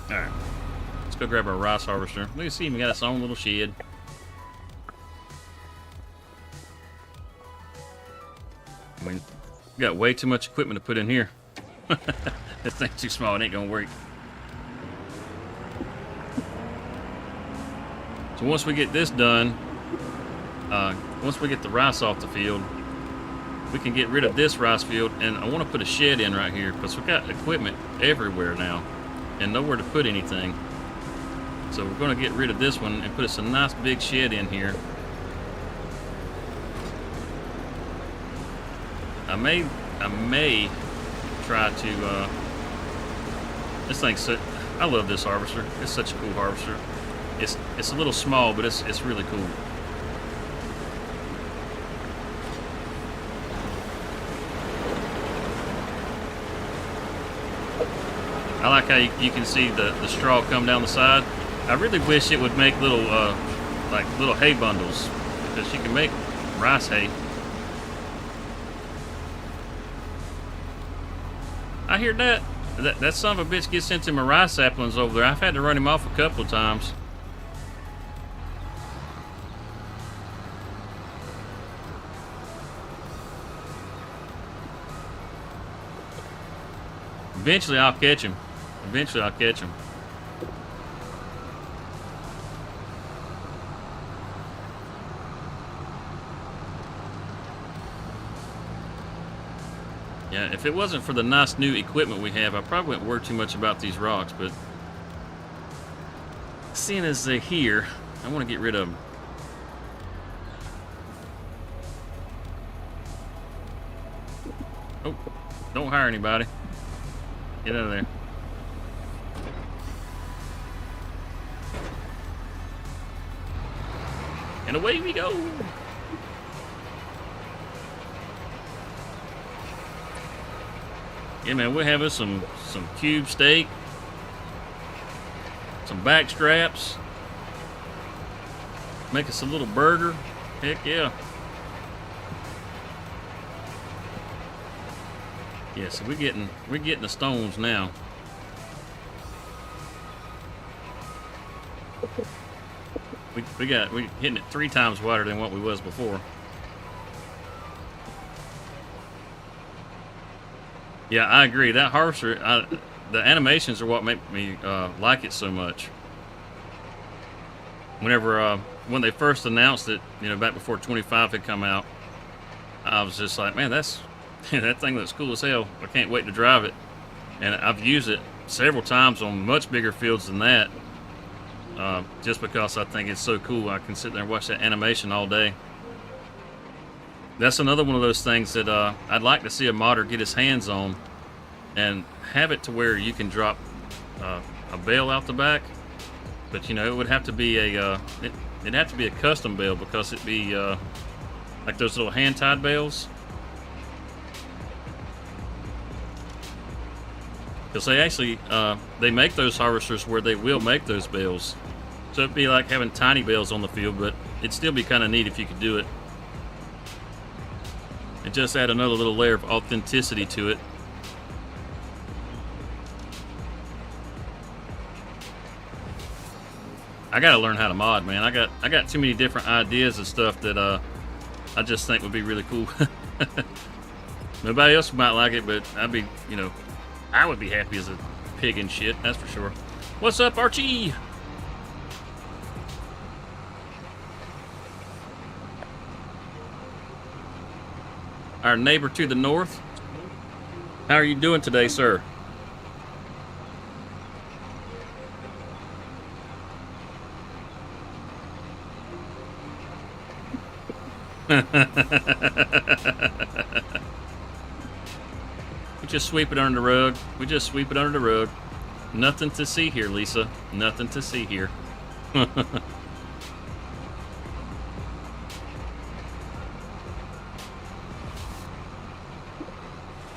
All right, let's go grab our rice harvester. Look, see, we got its own little shed. I mean, we got way too much equipment to put in here. This thing's too small, it ain't gonna work. So once we get this done, once we get the rice off the field, we can get rid of this rice field, and I want to put a shed in right here because we've got equipment everywhere now and nowhere to put anything. So we're going to get rid of this one and put us a nice big shed in here. I may try to this thing's I love this harvester. It's such a cool harvester. It's a little small, but it's really cool. I like how you can see the straw come down the side. I really wish it would make little like little hay bundles, because you can make rice hay. I hear that son of a bitch gets into my rice saplings over there. I've had to run him off a couple of times. Eventually I'll catch him. Eventually I'll catch him. Yeah, if it wasn't for the nice new equipment we have, I probably wouldn't worry too much about these rocks, but seeing as they're here, I want to get rid of them. Oh, don't hire anybody. Get out of there. And away we go. Yeah, man, we're having some cube steak, some back straps, make us a little burger. Heck yeah. Yeah, so we're getting the stones now. We're hitting it 3 times wider than what we was before. Yeah, I agree. That harvester, the animations are what make me like it so much. When they first announced it, back before 25 had come out, I was just like, man, that thing looks cool as hell. I can't wait to drive it. And I've used it several times on much bigger fields than that, just because I think it's so cool. I can sit there and watch that animation all day. That's another one of those things that I'd like to see a modder get his hands on and have it to where you can drop a bale out the back. But it would have to be it'd have to be a custom bale, because it'd be like those little hand-tied bales. Because they actually they make those harvesters where they will make those bales. So it'd be like having tiny bales on the field, but it'd still be kind of neat if you could do it. And just add another little layer of authenticity to it. I gotta learn how to mod, man. I got too many different ideas and stuff that I just think would be really cool. Nobody else might like it, but I would be happy as a pig and shit, that's for sure. What's up, Archie? Our neighbor to the north. How are you doing today, sir? We just sweep it under the rug. We just sweep it under the rug. Nothing to see here, Lisa. Nothing to see here.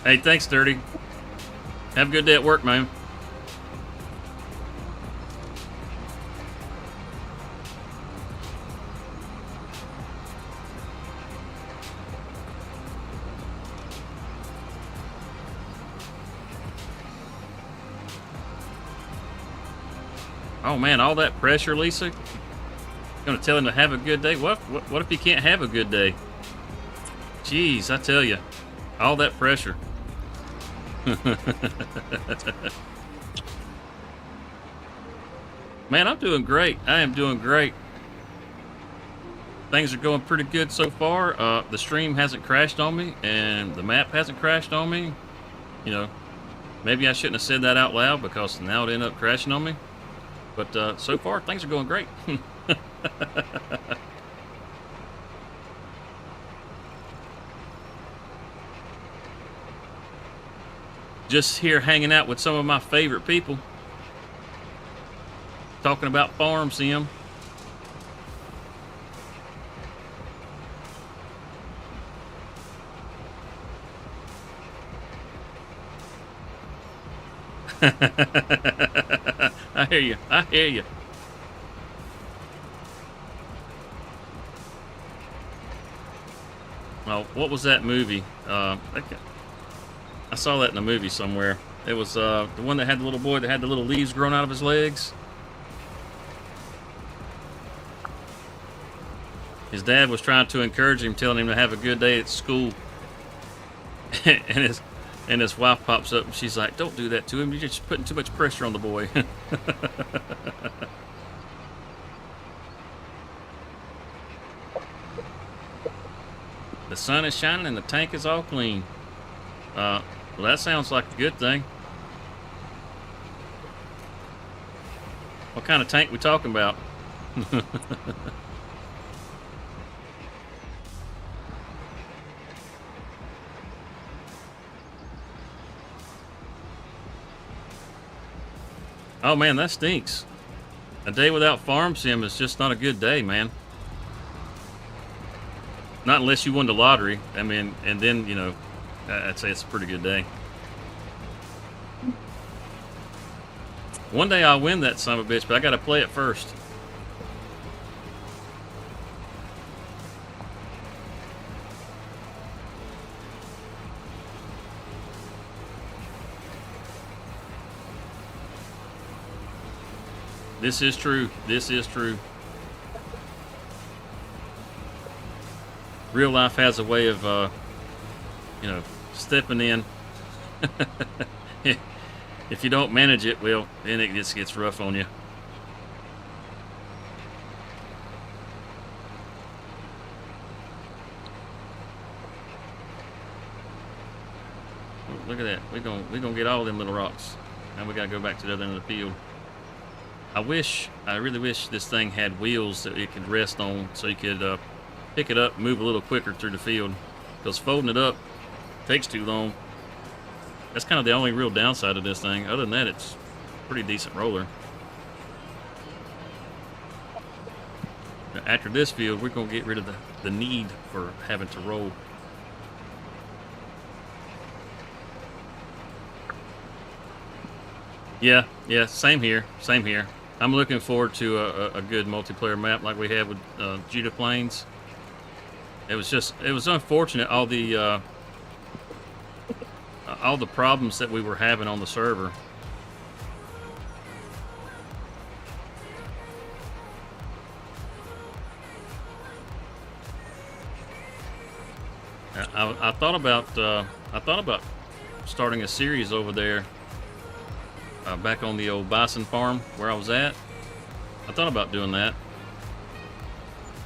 Hey, thanks, Dirty. Have a good day at work, man. Oh man, all that pressure, Lisa. Gonna tell him to have a good day. What if he can't have a good day? Jeez, I tell you, all that pressure. Man, I'm doing great. I am doing great. Things are going pretty good so far. The stream hasn't crashed on me, and the map hasn't crashed on me. You know, maybe I shouldn't have said that out loud because now it ended up crashing on me. But so far, things are going great. Just here hanging out with some of my favorite people. Talking about farm sim. I hear you. I hear you. Well, what was that movie? I saw that in a movie somewhere. It was the one that had the little boy that had the little leaves growing out of his legs. His dad was trying to encourage him, telling him to have a good day at school. and his wife pops up and she's like, "Don't do that to him. You're just putting too much pressure on the boy." The sun is shining and the tank is all clean. Well, that sounds like a good thing. What kind of tank we talking about? Oh man, that stinks. A day without farm sim is just not a good day, man. Not unless you won the lottery. I mean, and then, you know, I'd say it's a pretty good day. One day I'll win that son of a bitch, but I gotta play it first. This is true. This is true. Real life has a way of, you know, stepping in. If you don't manage it, well, then it just gets rough on you. Oh, look at that. We're gonna get all them little rocks. Now we gotta go back to the other end of the field. I really wish this thing had wheels that it could rest on, so you could pick it up, move a little quicker through the field. Because folding it up takes too long. That's kind of the only real downside of this thing. Other than that, it's a pretty decent roller. Now, after this field, we're gonna get rid of the need for having to roll. Yeah, same here. I'm looking forward to a good multiplayer map like we had with Judah Plains. It was unfortunate all the problems that we were having on the server. I thought about starting a series over there. Back on the old bison farm where I was at. I thought about doing that.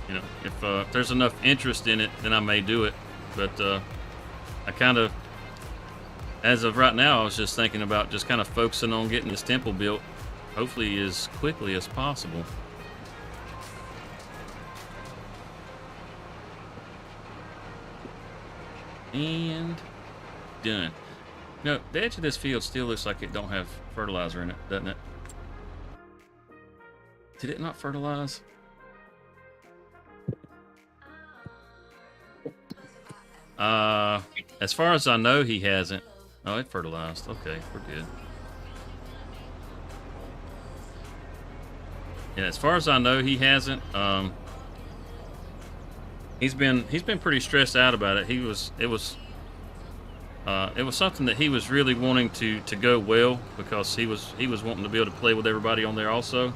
You know, if there's enough interest in it, then I may do it. But I kind of, as of right now, I was just thinking about just kind of focusing on getting this temple built, hopefully as quickly as possible. And done. No, the edge of this field still looks like it don't have fertilizer in it, doesn't it? Did it not fertilize? As far as I know, he hasn't. Oh, it fertilized. Okay, we're good. Yeah, as far as I know, he hasn't. He's been pretty stressed out about it. It was something that he was really wanting to go well, because he was wanting to be able to play with everybody on there also,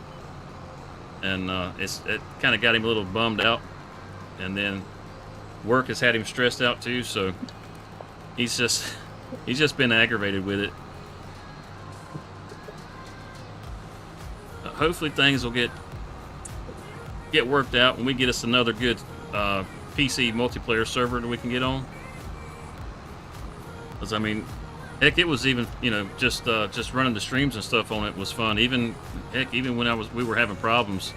and it kind of got him a little bummed out, and then work has had him stressed out too. So he's just been aggravated with it. Hopefully things will get worked out when we get us another good PC multiplayer server that we can get on. Because I mean, heck, it was even, you know, just running the streams and stuff on it was fun. Even when we were having problems,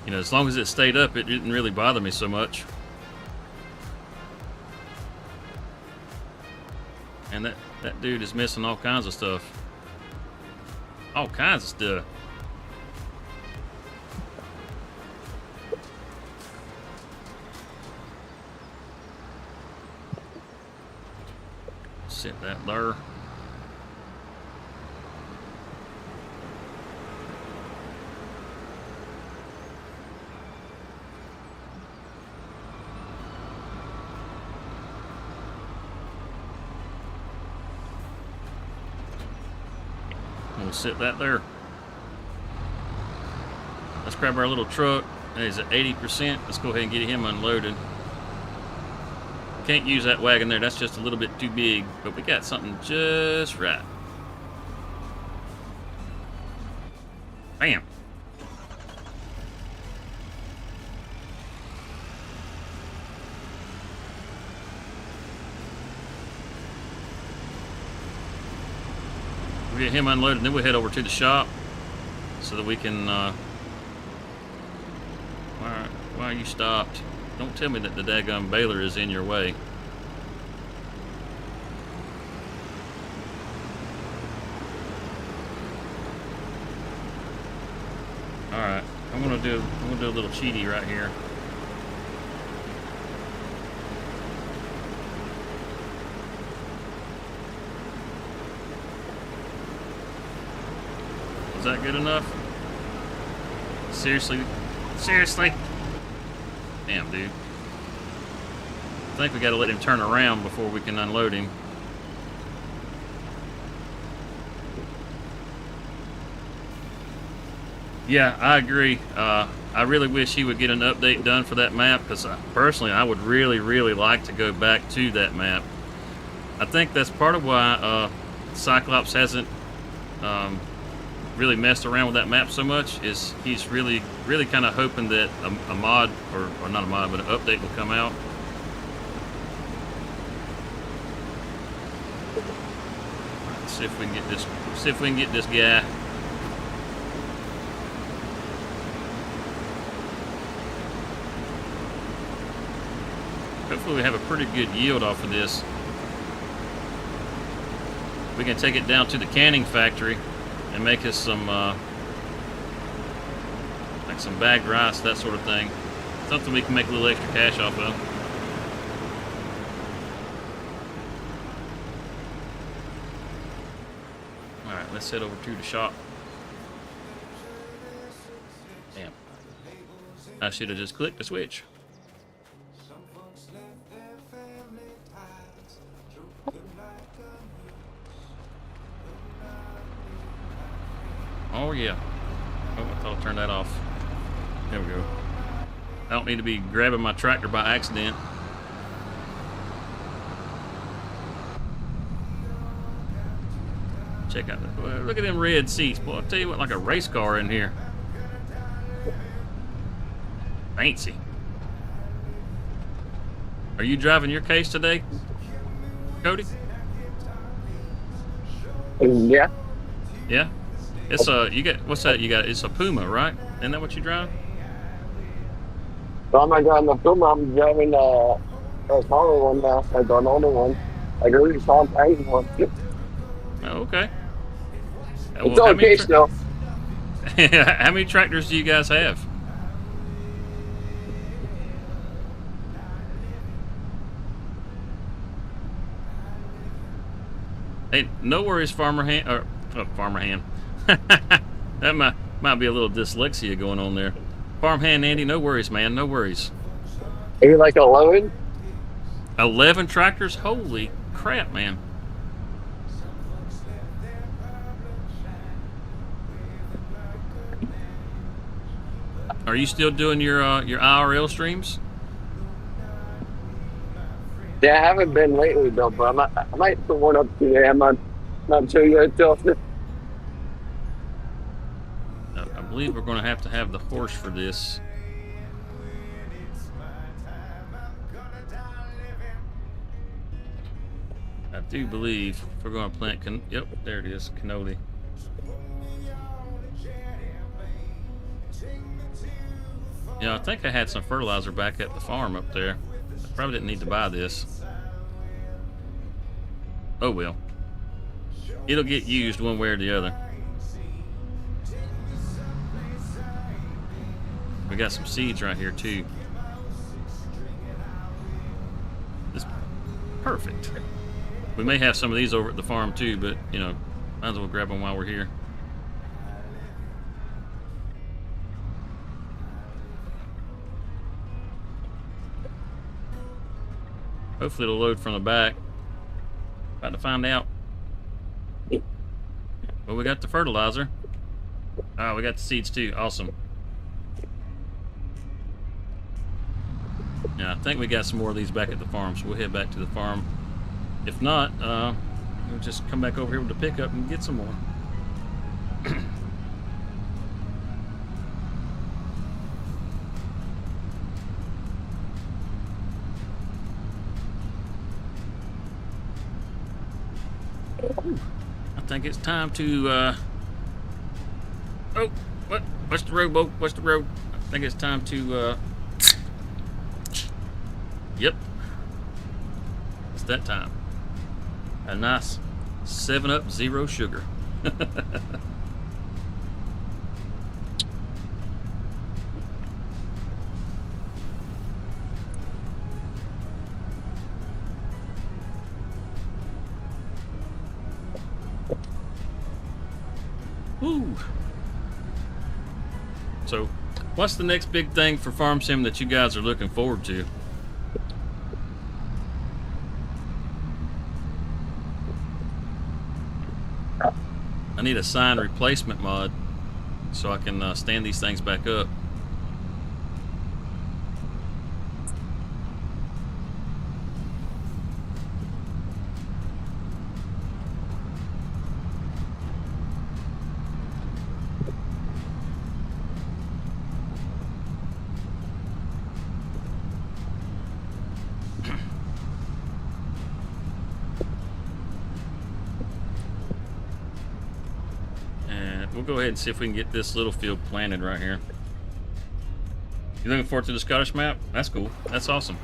you know, as long as it stayed up, it didn't really bother me so much. And that dude is missing all kinds of stuff. All kinds of stuff. Set that there. We'll sit that there. Let's grab our little truck. It's at 80%. Let's go ahead and get him unloaded. Can't use that wagon there. That's just a little bit too big, but we got something just right. Bam. We'll get him unloaded, and then we'll head over to the shop so that we can. Why are you stopped? Don't tell me that the daggum baler is in your way. All right, I'm gonna do a little cheaty right here. Is that good enough? Seriously? Damn, dude. I think we gotta let him turn around before we can unload him. Yeah, I agree. I really wish he would get an update done for that map, because personally, I would really, really like to go back to that map. I think that's part of why Cyclops hasn't really messed around with that map so much, is he's really kind of hoping that a mod, or not a mod, but an update will come out. Let's see if we can get this guy. Hopefully we have a pretty good yield off of this. We can take it down to the canning factory and make us some like some bagged rice, that sort of thing. Something we can make a little extra cash off of. Alright, let's head over to the shop. Damn. I should have just clicked the switch. Oh yeah. Oh, I thought I turned that off. There we go. I don't need to be grabbing my tractor by accident. Check out that. Well, look at them red seats. Boy, I'll tell you what, like a race car in here. Fancy. Are you driving your case today, Cody? Yeah. Yeah? It's you got, what's that you got? It's a Puma, right? Isn't that what you drive? So I'm not driving the Puma, I'm driving a smaller one now, like an older one. Like a really small, tiny one. Oh, okay. It's Well, how many okay still. how many tractors do you guys have? Hey, no worries, Farmer Hand. Or Farmer Hand. That might be a little dyslexia going on there. Farm Hand Andy, no worries, man. No worries. Are you like 11? 11 tractors? Holy crap, man. Are you still doing your IRL streams? Yeah, I haven't been lately though, but I might put one up today. I'm not sure yet. Still. I believe we're going to have the horse for this. I do believe if we're going to plant, yep, there it is, cannoli. Yeah, I think I had some fertilizer back at the farm up there. I probably didn't need to buy this. Oh well. It'll get used one way or the other. We got some seeds right here too. It's perfect. We may have some of these over at the farm too, but you know, might as well grab them while we're here. Hopefully it'll load from the back. About to find out. Well, we got the fertilizer. Oh, we got the seeds too. Awesome. Yeah, I think we got some more of these back at the farm, so we'll head back to the farm. If not, we'll just come back over here with the pickup and get some more. I think it's time to, oh, what? What's the road, Bo? What's the road? I think it's time to, yep. It's that time. A nice 7-Up zero sugar. Woo. So, what's the next big thing for Farm Sim that you guys are looking forward to? I need a sign replacement mod so I can stand these things back up. We'll go ahead and see if we can get this little field planted right here. You looking forward to the Scottish map? That's cool. That's awesome.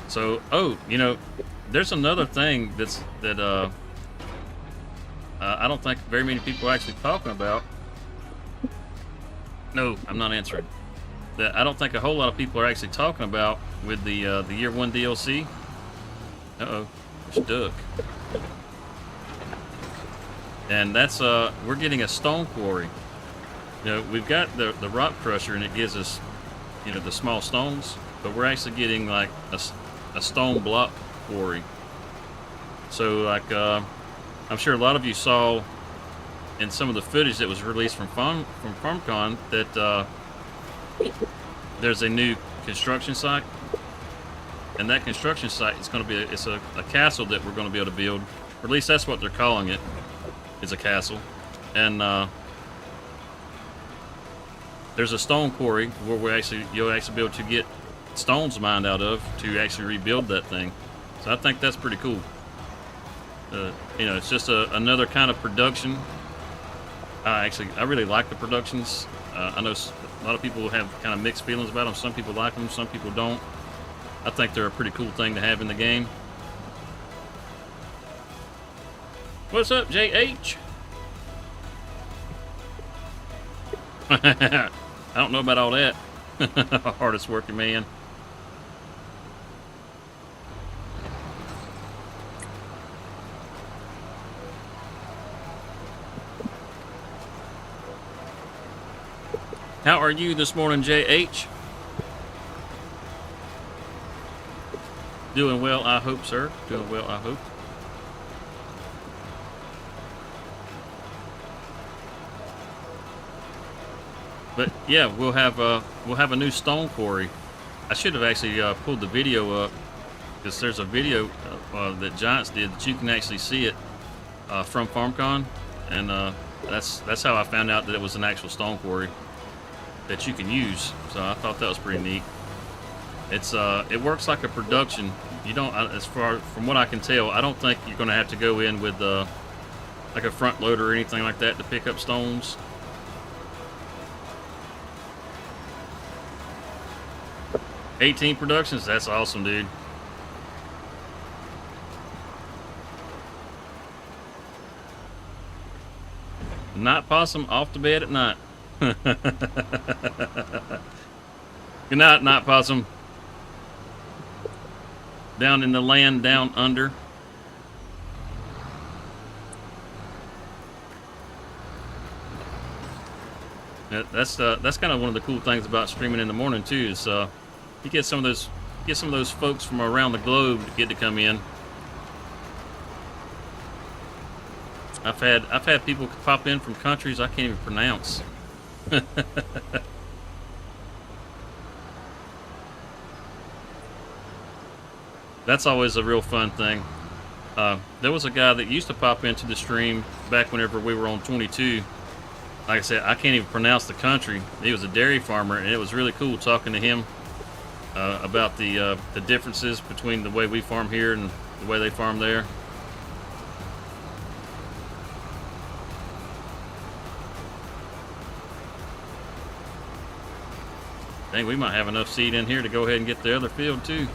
So, oh, you know, there's another thing that I don't think very many people are actually talking about. No, I'm not answering. That I don't think a whole lot of people are actually talking about with the Year 1 DLC. Uh-oh, there's Duck. And that's we're getting a stone quarry. You know, we've got the rock crusher and it gives us, you know, the small stones, but we're actually getting like a stone block quarry. So like I'm sure a lot of you saw in some of the footage that was released from FarmCon that there's a new construction site, and that construction site is going to be a castle that we're going to be able to build, or at least that's what they're calling it. Is a castle, and there's a stone quarry where you'll actually be able to get stones mined out of to actually rebuild that thing. So I think that's pretty cool. You know, it's just another kind of production. I really like the productions. I know a lot of people have kind of mixed feelings about them. Some people like them, some people don't. I think they're a pretty cool thing to have in the game. What's up, JH? I don't know about all that. Hardest working man. How are you this morning, JH? Doing well, I hope, sir. Doing well, I hope. But yeah, we'll have a new stone quarry. I should have actually pulled the video up, because there's a video that Giants did that you can actually see it from FarmCon, and that's how I found out that it was an actual stone quarry that you can use. So I thought that was pretty neat. It works like a production. You don't, as far from what I can tell, I don't think you're going to have to go in with like a front loader or anything like that to pick up stones. $18 productions, that's awesome, dude. Night Possum off to bed at night. Good night, Night Possum. Down in the land down under. That's kind of one of the cool things about streaming in the morning too. Is you get some of those folks from around the globe to get to come in. I've had people pop in from countries I can't even pronounce. That's always a real fun thing. There was a guy that used to pop into the stream back whenever we were on 22. Like I said, I can't even pronounce the country. He was a dairy farmer, and it was really cool talking to him about the differences between the way we farm here and the way they farm there. Dang, we might have enough seed in here to go ahead and get the other field too.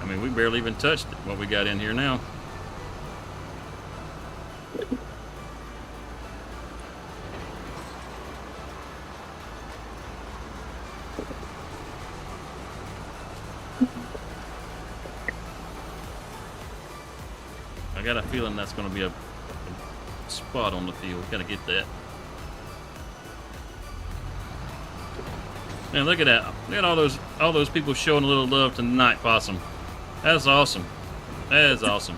I mean, we barely even touched what we got in here now. I got a feeling that's going to be a spot on the field. Got to get that. Man, look at that! Look at all those people showing a little love to Night Possum. That's awesome. That is awesome.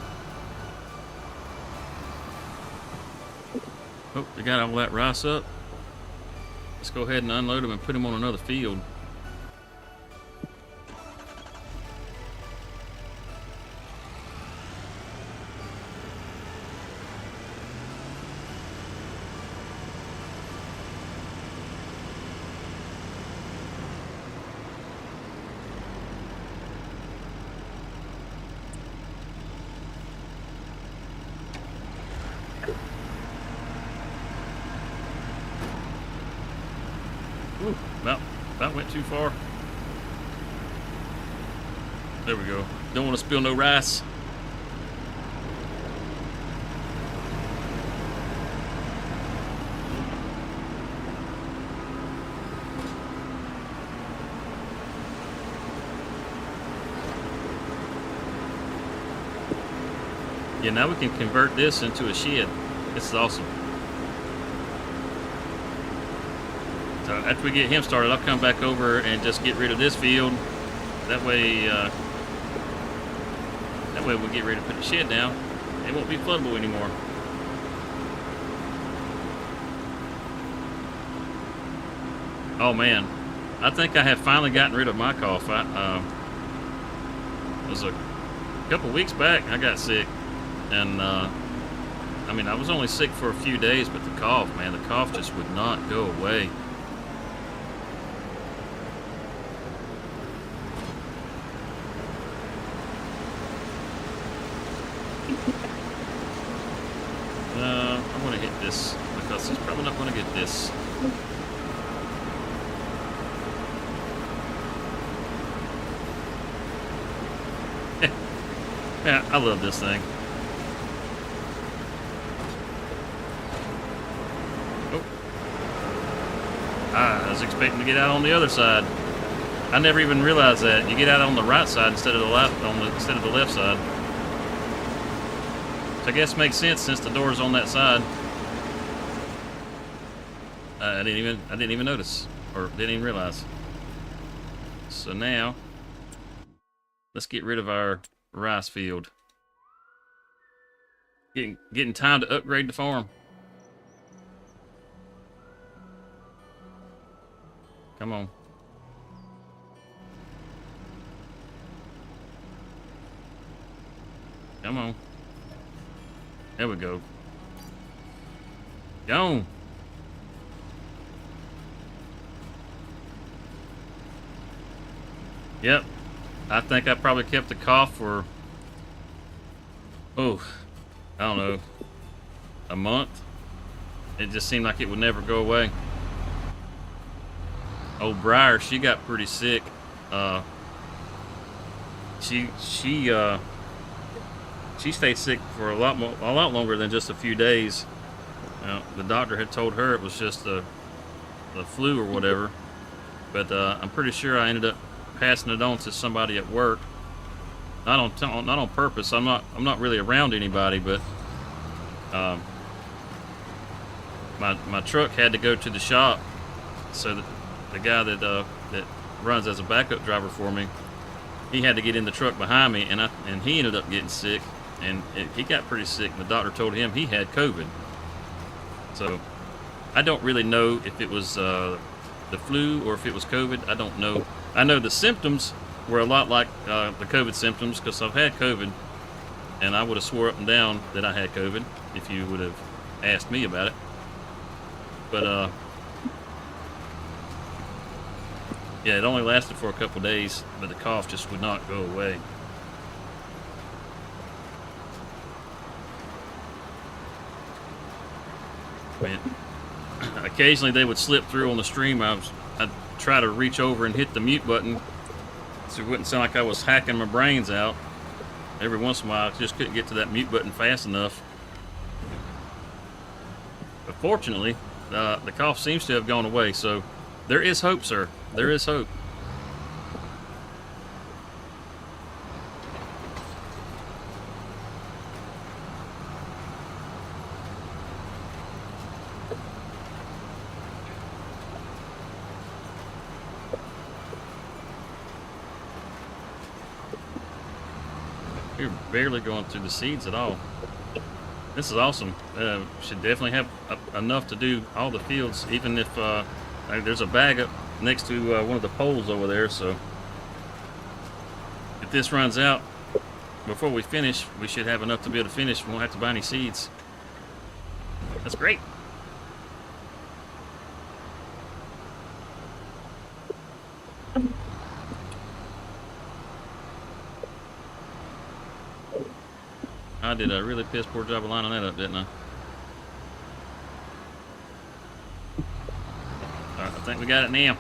Oh, they got all that rice up. Let's go ahead and unload them and put them on another field. Ooh, that went too far. There we go. Don't want to spill no rice. Yeah, now we can convert this into a shed. This is awesome. So after we get him started, I'll come back over and just get rid of this field. That way we'll get ready to put the shed down. It won't be floodable anymore. Oh man, I think I have finally gotten rid of my cough. It was a couple weeks back I got sick, and I mean I was only sick for a few days, but the cough just would not go away. I want to hit this because he's probably not going to get this. Yeah, I love this thing. Oh. I was expecting to get out on the other side. I never even realized that. You get out on the right side instead of the left instead of the left side. So I guess it makes sense since the door's on that side. I didn't even notice or didn't even realize. So now let's get rid of our rice field. Getting time to upgrade the farm. Come on. Come on. There we go. Go on. Yep. I think I probably kept the cough for, I don't know, a month. It just seemed like it would never go away. Old Briar, she got pretty sick. She stayed sick for a lot longer than just a few days. The doctor had told her it was just the flu or whatever, but I'm pretty sure I ended up passing it on to somebody at work. Not on purpose. I'm not really around anybody, but my truck had to go to the shop, so that the guy that runs as a backup driver for me, he had to get in the truck behind me, and he ended up getting sick, and he got pretty sick. And the doctor told him he had COVID. So I don't really know if it was the flu or if it was COVID. I don't know. I know the symptoms were a lot like the COVID symptoms because I've had COVID, and I would have swore up and down that I had COVID if you would have asked me about it. But yeah, it only lasted for a couple days, but the cough just would not go away. Man, occasionally they would slip through on the stream. I'd try to reach over and hit the mute button so it wouldn't sound like I was hacking my brains out. Every once in a while, I just couldn't get to that mute button fast enough. But fortunately, the cough seems to have gone away, so there is hope, sir. There is hope. You're barely going through the seeds at all. This is awesome. Should definitely have enough to do all the fields, even if there's a bag up next to one of the poles over there. So if this runs out before we finish, we should have enough to be able to finish. We won't have to buy any seeds. That's great. I did a really piss poor job of lining that up, didn't I? Alright, I think we got it now.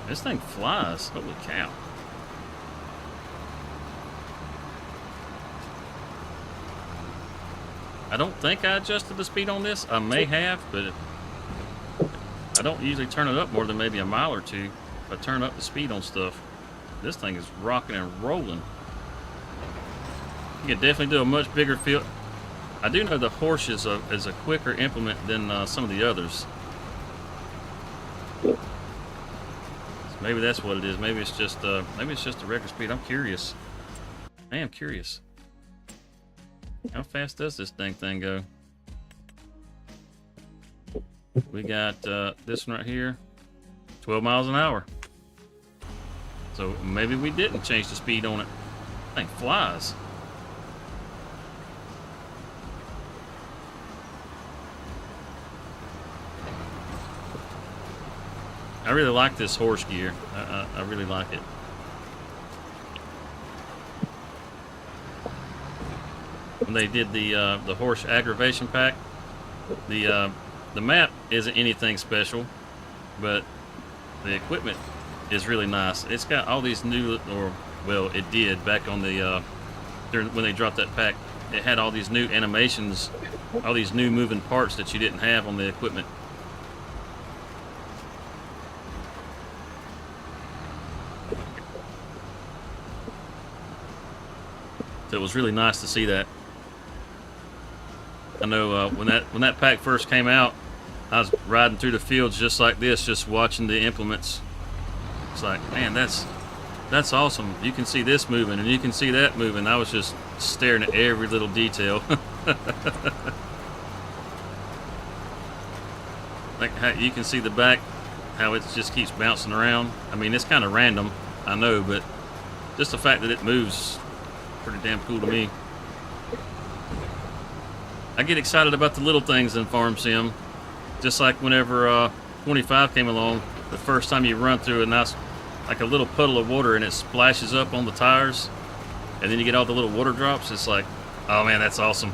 This thing flies. Holy cow. I don't think I adjusted the speed on this. I may have, but I don't usually turn it up more than maybe a mile or two. If I turn up the speed on stuff, this thing is rocking and rolling. You can definitely do a much bigger field. I do know the horse is a quicker implement than some of the others. So maybe that's what it is. Maybe it's just a record speed. I'm curious. I am curious. How fast does this dang thing go? We got this one right here. 12 miles an hour. So maybe we didn't change the speed on it. Thing flies. I really like this horse gear. I really like it. when they did the horse aggravation pack. The map isn't anything special, but the equipment is really nice. It's got all these new, or well, it did back on the when they dropped that pack. It had all these new animations, all these new moving parts that you didn't have on the equipment. So it was really nice to see that. I know when that pack first came out, I was riding through the fields just like this, just watching the implements. It's like, man, that's awesome. You can see this moving and you can see that moving. I was just staring at every little detail. Like how you can see the back, how it just keeps bouncing around. I mean, it's kind of random, I know, but just the fact that it moves, pretty damn cool to me. I get excited about the little things in Farm Sim, just like whenever 25 came along. The first time you run through a nice, like a little puddle of water, and it splashes up on the tires, and then you get all the little water drops. It's like, oh man, that's awesome.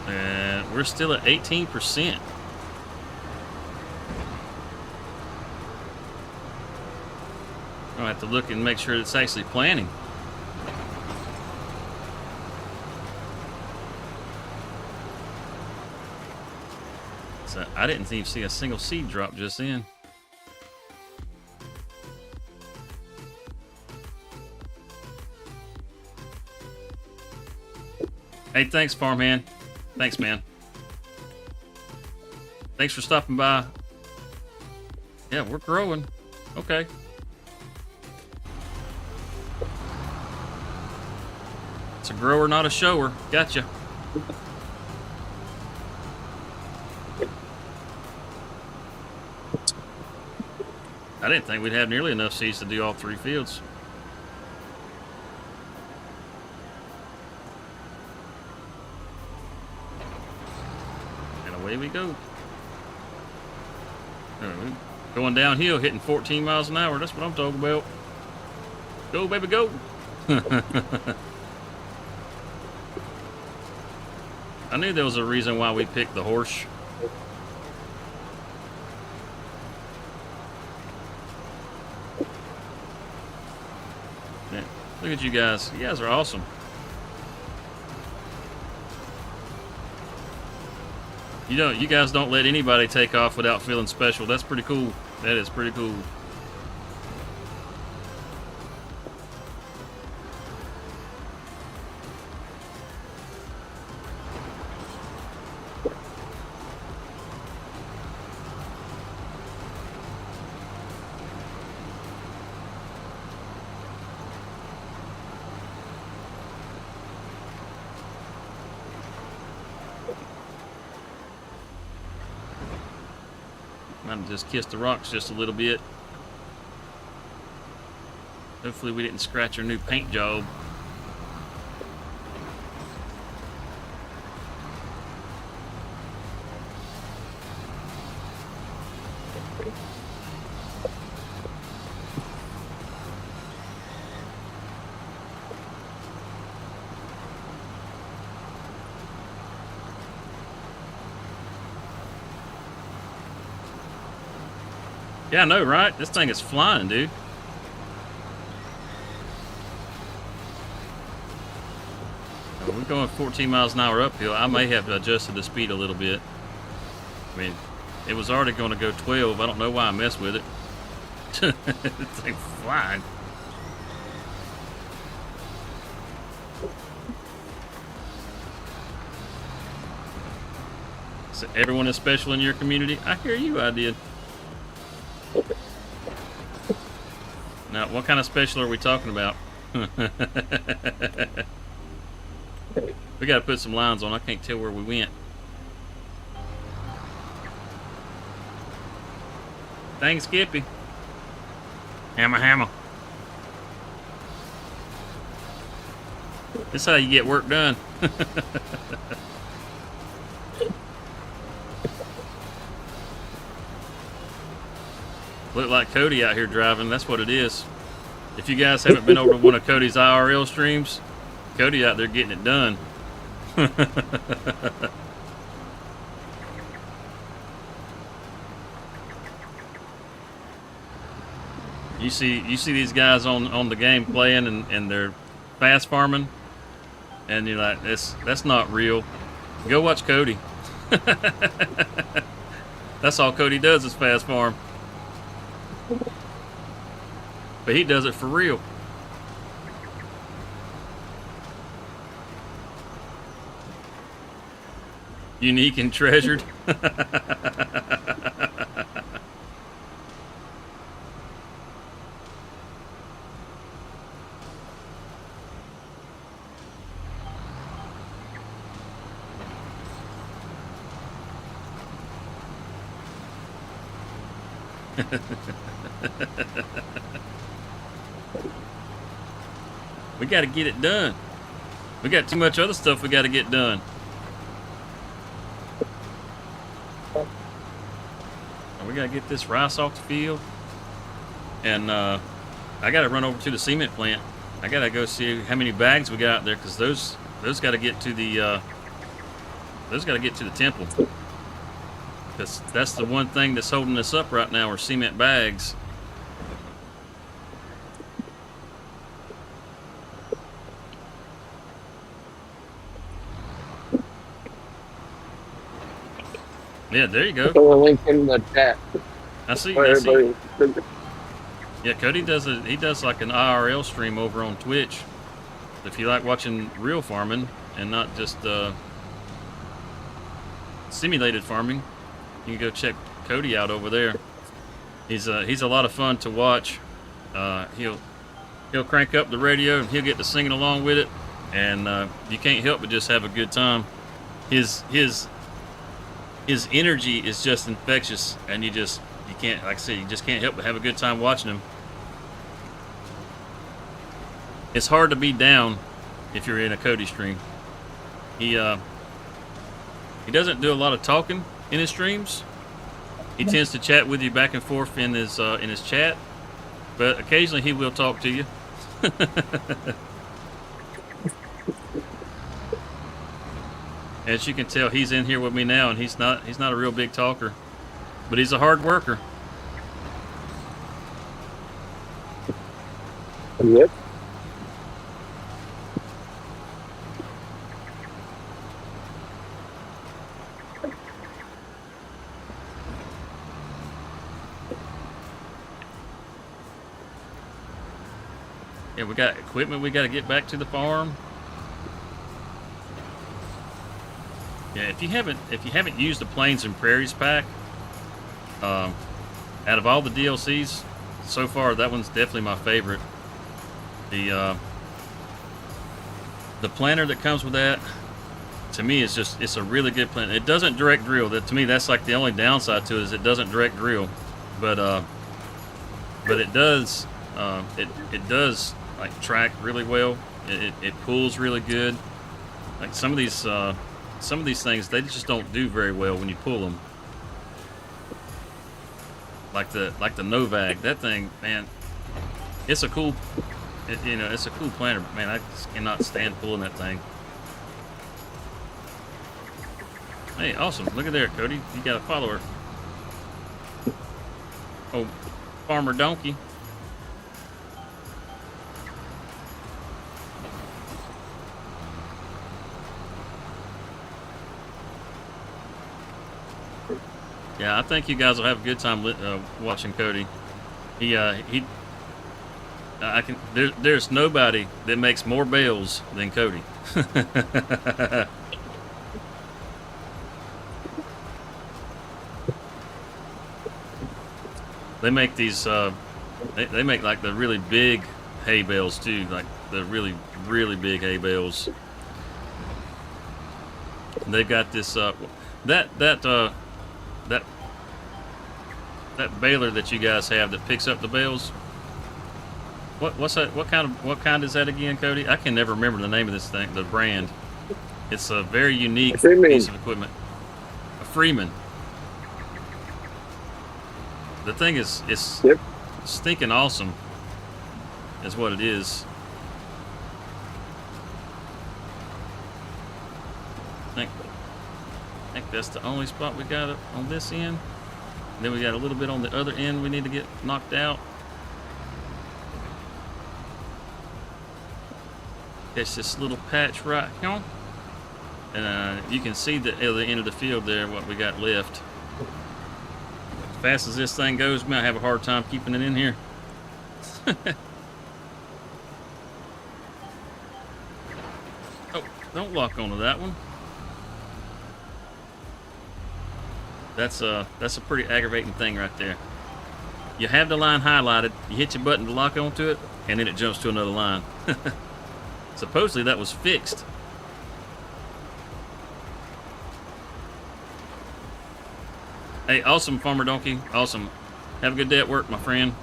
And we're still at 18%. I'll have to look and make sure it's actually planting. So I didn't even see a single seed drop just then. Hey, thanks, farmhand. Thanks, man. Thanks for stopping by. Yeah, we're growing. Okay. It's a grower, not a shower. Gotcha. I didn't think we'd have nearly enough seeds to do all 3 fields. And away we go. Going downhill, hitting 14 miles an hour. That's what I'm talking about. Go, baby, go. I knew there was a reason why we picked the horse. Yeah, look at you guys. You guys are awesome. You guys don't let anybody take off without feeling special. That's pretty cool. That is pretty cool. Might just kiss the rocks just a little bit. Hopefully we didn't scratch our new paint job. Yeah, I know, right? This thing is flying, dude. We're going 14 miles an hour uphill. I may have adjusted the speed a little bit. I mean, it was already going to go 12. I don't know why I messed with it. It's like flying. So everyone is special in your community? I hear you, I did. Now, what kind of special are we talking about? We got to put some lines on. I can't tell where we went. Dang, Skippy. Hammer, hammer. This is how you get work done. Look like Cody out here driving. That's what it is. If you guys haven't been over to one of Cody's IRL streams, Cody out there getting it done. You see these guys on the game playing and they're fast farming, and you're like, that's not real. Go watch Cody. That's all Cody does is fast farm. But he does it for real. Unique and treasured. We got to get it done. We got too much other stuff we got to get done. We got to get this rice off the field. And I got to run over to the cement plant. I got to go see how many bags we got out there, because those got to get to the temple. Because that's the one thing that's holding us up right now, are cement bags. Yeah, there you go. Put a link in the chat. I see. For I see. everybody. Yeah, Cody does like an IRL stream over on Twitch. If you like watching real farming and not just simulated farming, you can go check Cody out over there. He's a lot of fun to watch. He'll crank up the radio and he'll get to singing along with it, and you can't help but just have a good time. His energy is just infectious, and you can't, like I said, you just can't help but have a good time watching him. It's hard to be down if you're in a Cody stream. He doesn't do a lot of talking in his streams. He tends to chat with you back and forth in his chat, but occasionally he will talk to you. As you can tell, he's in here with me now, and he's not a real big talker, but he's a hard worker. Yep. Yeah, we got equipment we got to get back to the farm. Yeah, if you haven't used the Plains and Prairies pack, out of all the DLCs so far, that one's definitely my favorite. The planter that comes with that, to me, it's a really good planter. It doesn't direct drill. That, to me, that's like the only downside to it, is it doesn't direct drill, but it does it does like track really well. It pulls really good. Like some of these things, they just don't do very well when you pull them. Like the Novag, that thing, man, it's a cool, it's a cool planter, man. I just cannot stand pulling that thing. Hey, awesome! Look at there, Cody. You got a follower. Oh, Farmer Donkey. Yeah, I think you guys will have a good time watching Cody. There's nobody that makes more bales than Cody. They make these, they make like the really big hay bales too, like the really, really big hay bales. And they've got this, that baler that you guys have that picks up the bales, What's that? What kind is that again, Cody? I can never remember the name of this thing. The brand. It's a very unique piece of equipment. A Freeman. The thing is, it's stinking awesome. Is what it is. I think that's the only spot we got on this end. And then we got a little bit on the other end we need to get knocked out. It's this little patch right here. And you can see the other end of the field there, what we got left. As fast as this thing goes, man, I have a hard time keeping it in here. Oh, don't lock onto that one. That's a pretty aggravating thing right there. You have the line highlighted, you hit your button to lock onto it, and then it jumps to another line. Supposedly that was fixed. Hey, awesome, Farmer Donkey. Awesome. Have a good day at work, my friend.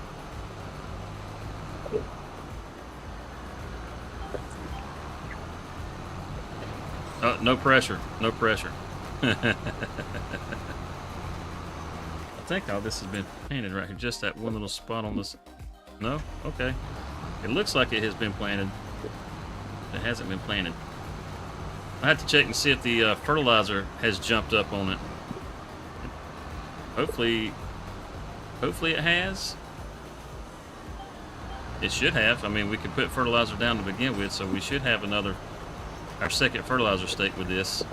No pressure. No pressure. I think all this has been painted right here. Just that one little spot on this. No? Okay. It looks like it has been planted. It hasn't been planted. I have to check and see if the fertilizer has jumped up on it. Hopefully it has. It should have. I mean, we could put fertilizer down to begin with, so we should have our second fertilizer stake with this.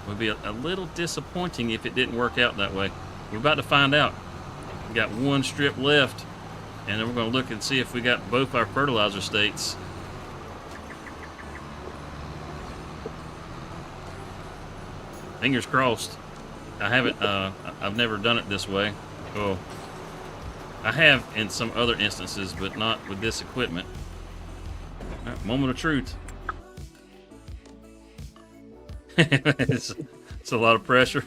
Would be a little disappointing if it didn't work out that way. We're about to find out. We got one strip left, and then we're going to look and see if we got both our fertilizer states. Fingers crossed. I haven't. I've never done it this way. Oh, I have in some other instances, but not with this equipment. All right, moment of truth. it's a lot of pressure.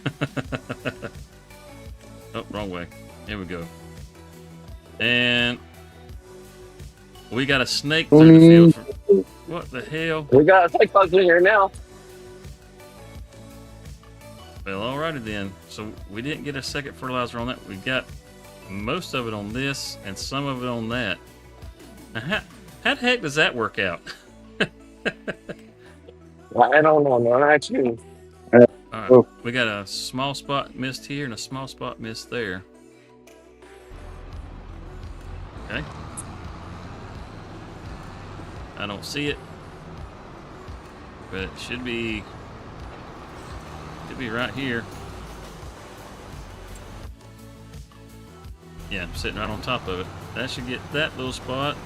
Oh, wrong way. Here we go. And we got a snake through the field. What the hell? We got a snake in here now. Well, alrighty then. So we didn't get a second fertilizer on that. We got most of it on this and some of it on that. Now, how the heck does that work out? I don't know, man. Actually, all right, we got a small spot missed here and a small spot missed there. Okay. I don't see it, but it should be right here. Yeah, I'm sitting right on top of it. That should get that little spot.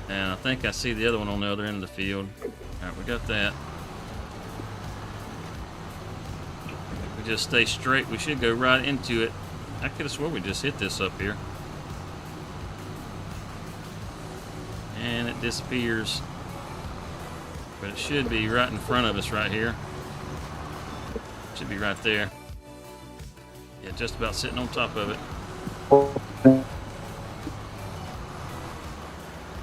And I think I see the other one on the other end of the field. Alright, we got that. We just stay straight. We should go right into it. I could have swore we just hit this up here. And it disappears. But it should be right in front of us right here. Should be right there. Yeah, just about sitting on top of it.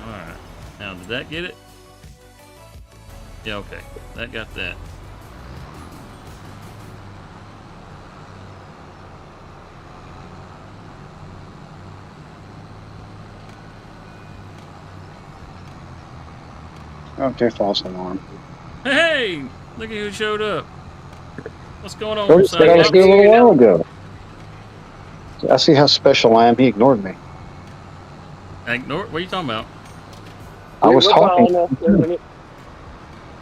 Alright. Now, did that get it? Yeah, okay. That got that. Okay, false alarm. Hey! Look at who showed up. What's going on? I was here a little while ago. I see how special I am. He ignored me. What are you talking about? I was talking.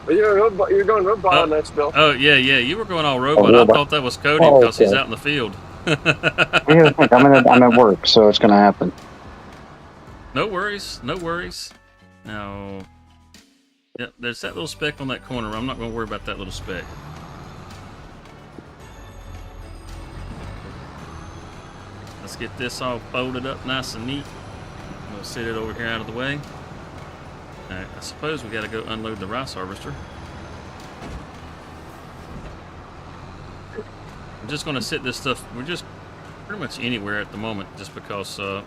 You're going robot on that, Bill. Oh, yeah. You were going all robot. I thought that was Cody because he's out in the field. I'm at work, so it's going to happen. No worries. Now, yeah, there's that little speck on that corner. I'm not going to worry about that little speck. Let's get this all folded up nice and neat. We'll set it over here out of the way. Alright, I suppose we got to go unload the rice harvester. I'm just going to sit this stuff. We're just pretty much anywhere at the moment, just because it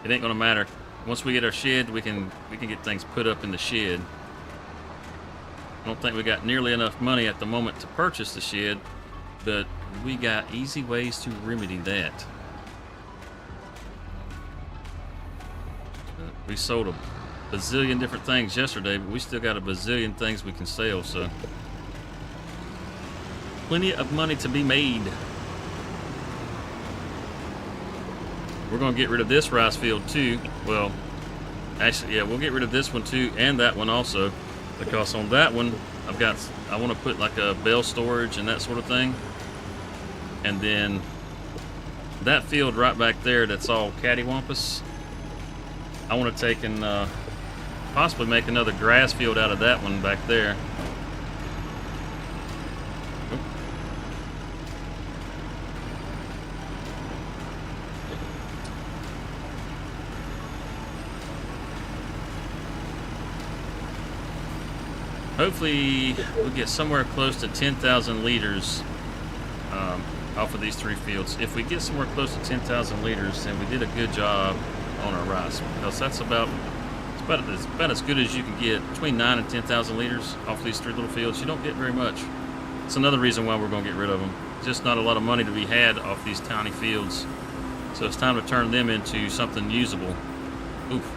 ain't going to matter. Once we get our shed, we can get things put up in the shed. I don't think we got nearly enough money at the moment to purchase the shed, but we got easy ways to remedy that. We sold a bazillion different things yesterday, but we still got a bazillion things we can sell, so plenty of money to be made. We're going to get rid of this rice field too. Well, actually, yeah, we'll get rid of this one too, and that one also, because on that one I want to put like a bale storage and that sort of thing. And then that field right back there, that's all cattywampus, I want to take and possibly make another grass field out of that one back there. Hopefully we'll get somewhere close to 10,000 liters off of these 3 fields. If we get somewhere close to 10,000 liters, then we did a good job on our rice, because that's about as good as you can get, between 9 and 10,000 liters off these 3 little fields. You don't get very much. It's another reason why we're going to get rid of them. Just not a lot of money to be had off these tiny fields. So it's time to turn them into something usable. Oof.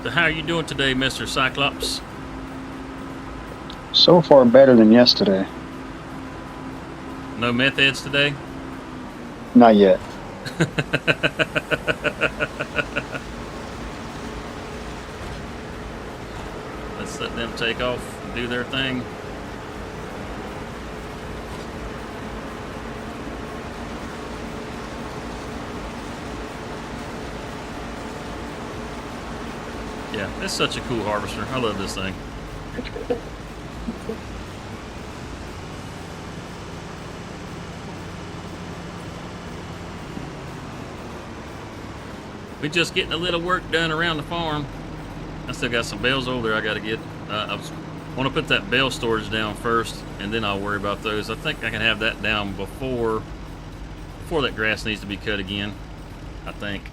So how are you doing today, Mr. Cyclops? So far, better than yesterday. No meth heads today? Not yet. Let's let them take off and do their thing. Yeah, it's such a cool harvester. I love this thing. We just getting a little work done around the farm. I still got some bales over there I got to get. I want to put that bale storage down first, and then I'll worry about those. I think I can have that down before that grass needs to be cut again, I think.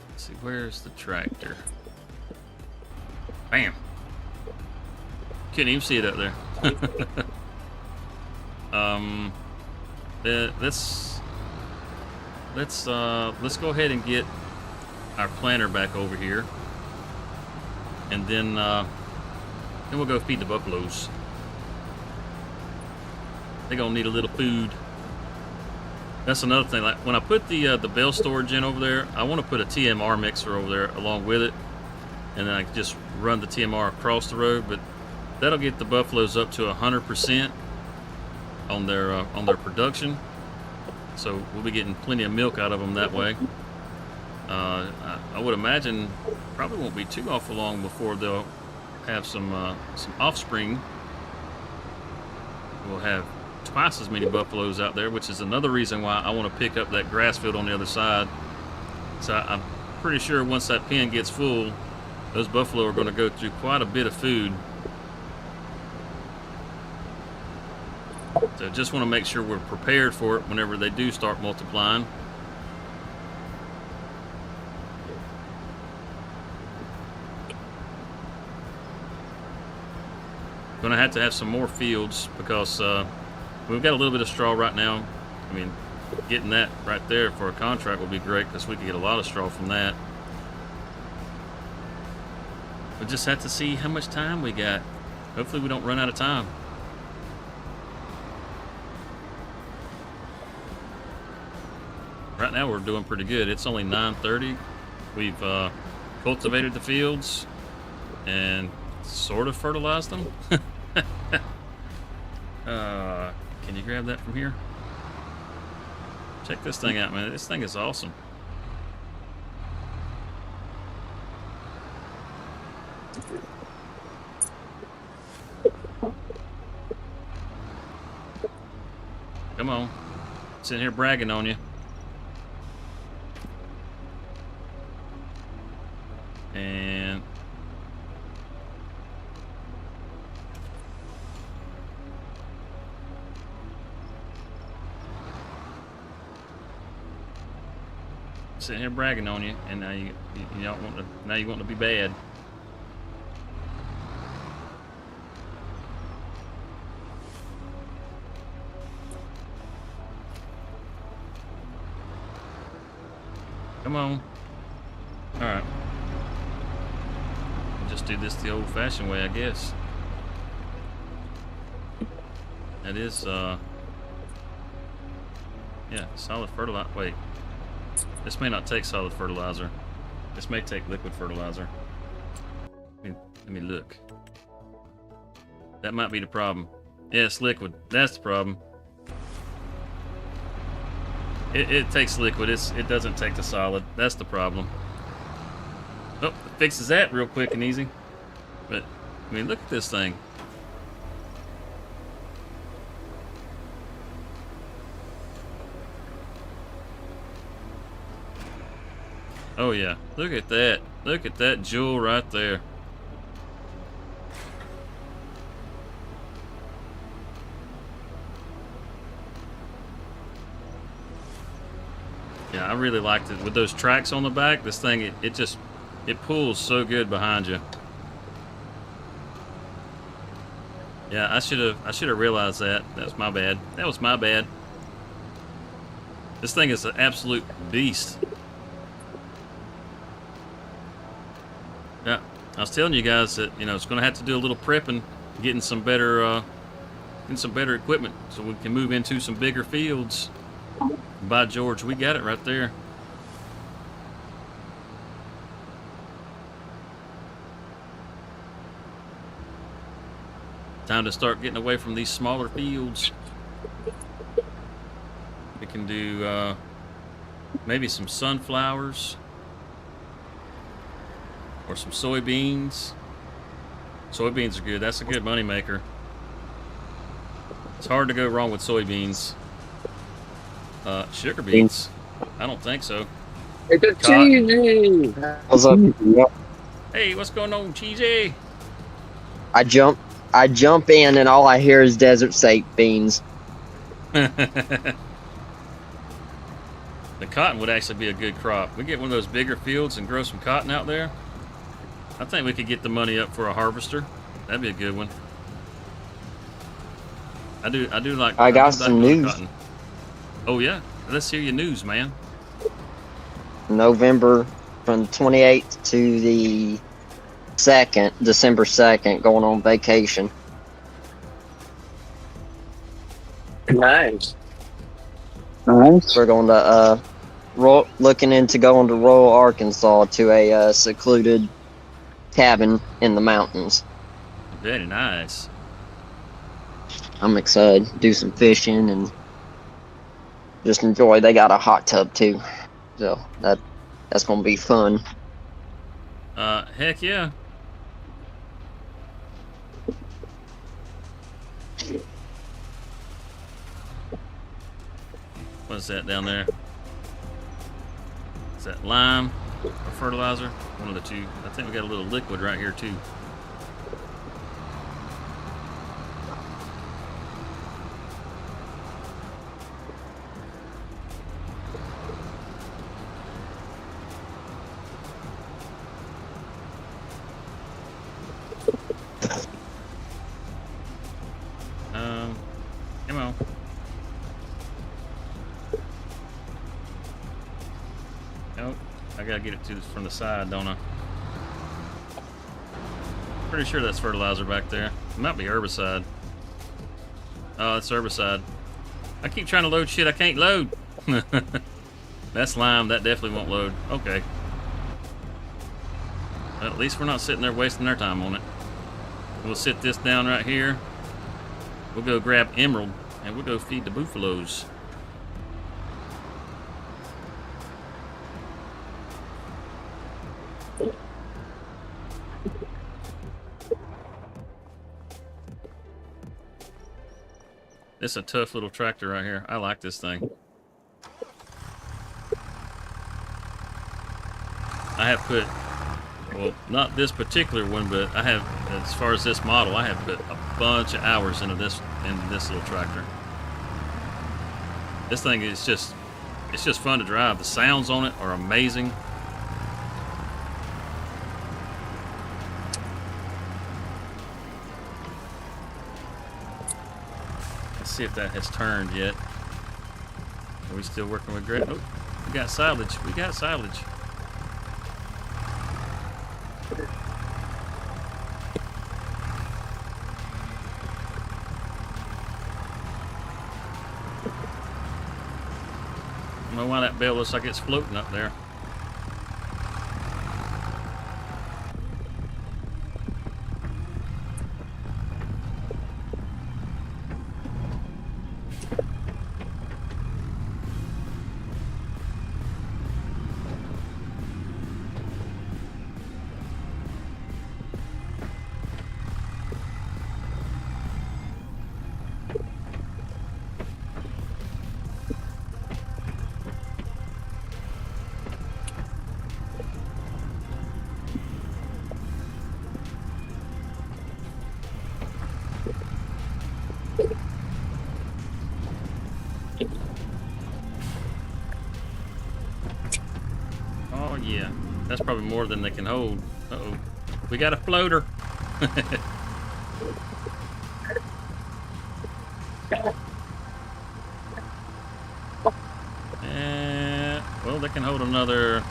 Let's see, where's the tractor? Bam! Couldn't even see it up there. Let's go ahead and get our planter back over here, and then we'll go feed the buffaloes. They're gonna need a little food. That's another thing. Like when I put the bale storage in over there, I want to put a TMR mixer over there along with it, and then I can just run the TMR across the road. But that'll get the buffaloes up to 100% on their production. So we'll be getting plenty of milk out of them that way. I would imagine probably won't be too awful long before they'll have some offspring. We'll have twice as many buffaloes out there, which is another reason why I want to pick up that grass field on the other side. So I'm pretty sure once that pen gets full, those buffalo are going to go through quite a bit of food. So just want to make sure we're prepared for it whenever they do start multiplying. Going to have some more fields because we've got a little bit of straw right now. I mean, getting that right there for a contract would be great because we could get a lot of straw from that. We just have to see how much time we got. Hopefully we don't run out of time. Right now we're doing pretty good. It's only 9:30. We've cultivated the fields and sort of fertilized them. Can you grab that from here? Check this thing out, man. This thing is awesome. Come on. Sitting here bragging on you. sitting here bragging on you, and now you don't want to. Now you want to be bad. Come on. All right. We'll just do this the old-fashioned way, I guess. That is, yeah, solid fertilizer. Wait. This may not take solid fertilizer. This may take liquid fertilizer. Let me look. That might be the problem. Yeah, it's liquid. That's the problem. It takes liquid. It doesn't take the solid. That's the problem. Oh, it fixes that real quick and easy. But, I mean, look at this thing. Oh yeah, look at that. Look at that jewel right there. Yeah, I really liked it. With those tracks on the back, this thing, it pulls so good behind you. Yeah, I should have realized that. That's my bad. That was my bad. This thing is an absolute beast. Yeah, I was telling you guys that, you know, it's going to have to do a little prepping, getting some better equipment so we can move into some bigger fields. By George, we got it right there. Time to start getting away from these smaller fields. We can do maybe some sunflowers or some soybeans. Soybeans are good. That's a good money maker. It's hard to go wrong with soybeans. Sugar beets? I don't think so. It's a cheesy. What's up? Hey, what's going on, Cheesy? I jump in and all I hear is desert sake beans. The cotton would actually be a good crop. We get one of those bigger fields and grow some cotton out there. I think we could get the money up for a harvester. That'd be a good one. I do like. I got some news. Cotton. Oh yeah, let's hear your news, man. November from 28th to the 2nd, December 2nd, going on vacation. Nice. Nice. We're going to looking into going to rural Arkansas to a secluded cabin in the mountains. Very nice. I'm excited. Do some fishing and just enjoy. They got a hot tub too, so that's gonna be fun. Heck yeah. What's that down there? Is that lime or fertilizer? One of the two. I think we got a little liquid right here too. Come on. Nope. I gotta get it to this from the side, don't I? Pretty sure that's fertilizer back there. It might be herbicide. Oh, it's herbicide. I keep trying to load shit I can't load. That's lime. That definitely won't load. Okay. Well, at least we're not sitting there wasting our time on it. We'll sit this down right here. We'll go grab emerald and we'll go feed the buffaloes. It's a tough little tractor right here. I like this thing. I have put, well, not this particular one, but I have, as far as this model, I have put a bunch of hours into this little tractor. This thing is just it's just fun to drive. The sounds on it are amazing. Let's see if that has turned yet. Are we still working with grit? Oh, we got silage. We got silage. I don't know why that bale looks like it's floating up there. Oh yeah, that's probably more than they can hold. Uh-oh. We got a floater. And, well, they can hold another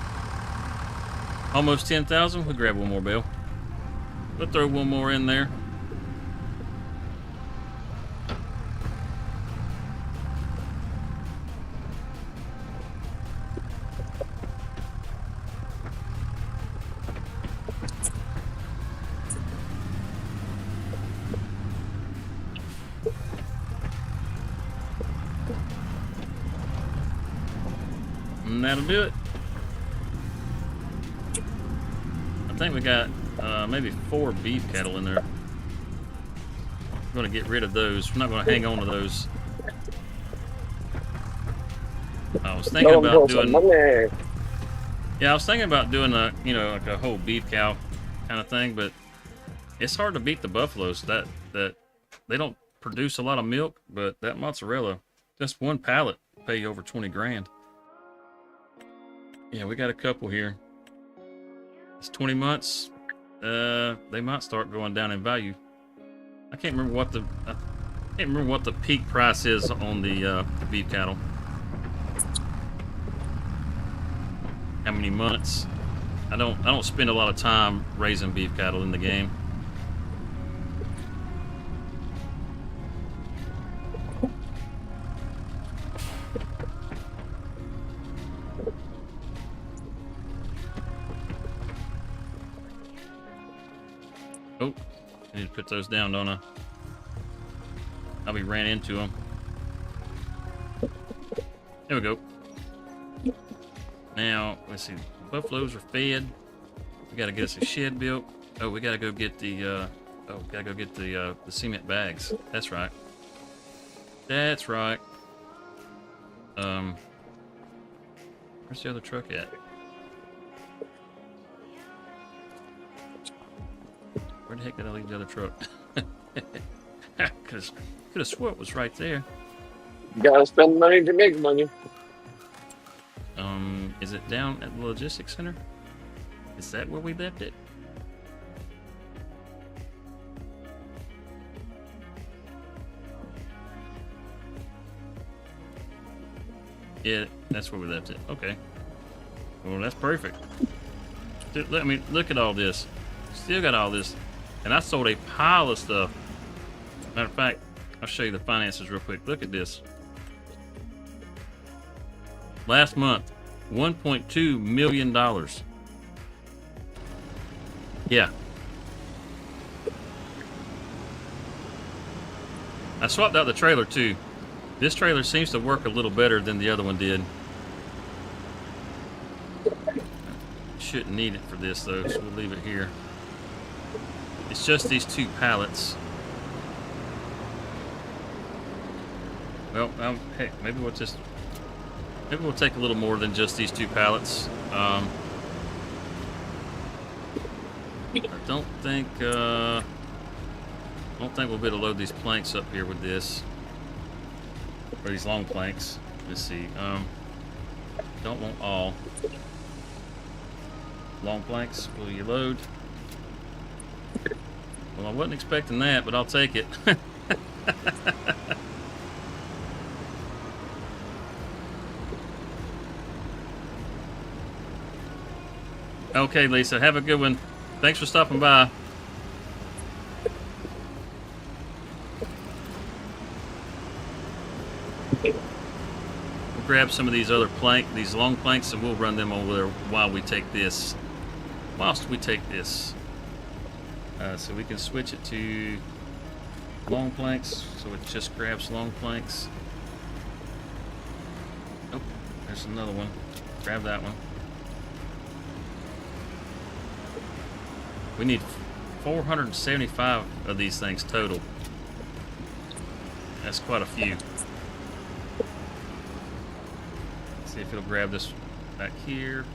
almost 10,000. We'll grab one more bale. We'll throw one more in there. And that'll do it. I think we got maybe 4 beef cattle in there. I'm going to get rid of those. We're not going to hang on to those. I was thinking about doing. Yeah, I was thinking about doing a, you know, like a whole beef cow kind of thing, but it's hard to beat the buffaloes. That they don't produce a lot of milk, but that mozzarella, just one pallet, pay you over 20 grand. Yeah, we got a couple here. It's 20 months. They might start going down in value. I can't remember what the peak price is on the beef cattle. How many months? I don't spend a lot of time raising beef cattle in the game. Oh, I need to put those down, don't I? I'll be ran into them. There we go. Now, let's see. Buffaloes are fed. We gotta get us a shed built. Oh, we gotta go get the the cement bags. That's right. That's right. Where's the other truck at? Where the heck did I leave the other truck? Could have swore it was right there. You gotta spend money to make money. Is it down at the logistics center? Is that where we left it? Yeah, that's where we left it. Okay. Well, that's perfect. Let me look at all this. Still got all this. And I sold a pile of stuff. Matter of fact, I'll show you the finances real quick. Look at this. Last month, $1.2 million. Yeah. I swapped out the trailer too. This trailer seems to work a little better than the other one did. Shouldn't need it for this though, so we'll leave it here. It's just these 2 pallets. Well, hey, maybe we'll take a little more than just these 2 pallets. I don't think we'll be able to load these planks up here with this, or these long planks. Let's see. Don't want all. Long planks, will you load? Well, I wasn't expecting that, but I'll take it. Okay, Lisa, have a good one. Thanks for stopping by. We'll grab some of these other these long planks, and we'll run them over there while we take this. Whilst we take this. So we can switch it to long planks, so it just grabs long planks. Oh, there's another one. Grab that one. We need 475 of these things total. That's quite a few. Let's see if it'll grab this back here.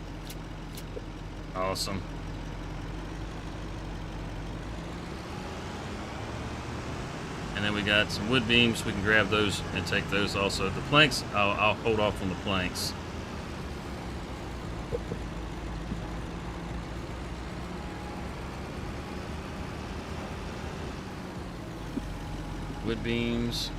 Awesome. And then we got some wood beams. We can grab those and take those also. The planks, I'll hold off on the planks. Wood beams.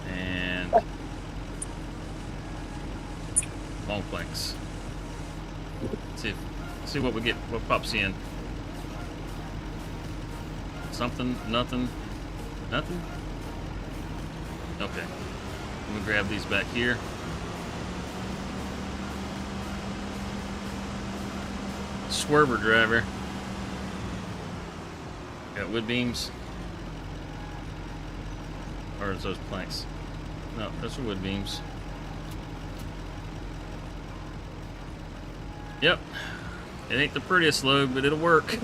And long planks. See what we get, what pops in. Something, nothing, nothing? Okay. Let me grab these back here. Swerver driver. Got wood beams. Or is those planks? No, those are wood beams. Yep. It ain't the prettiest load, but it'll work.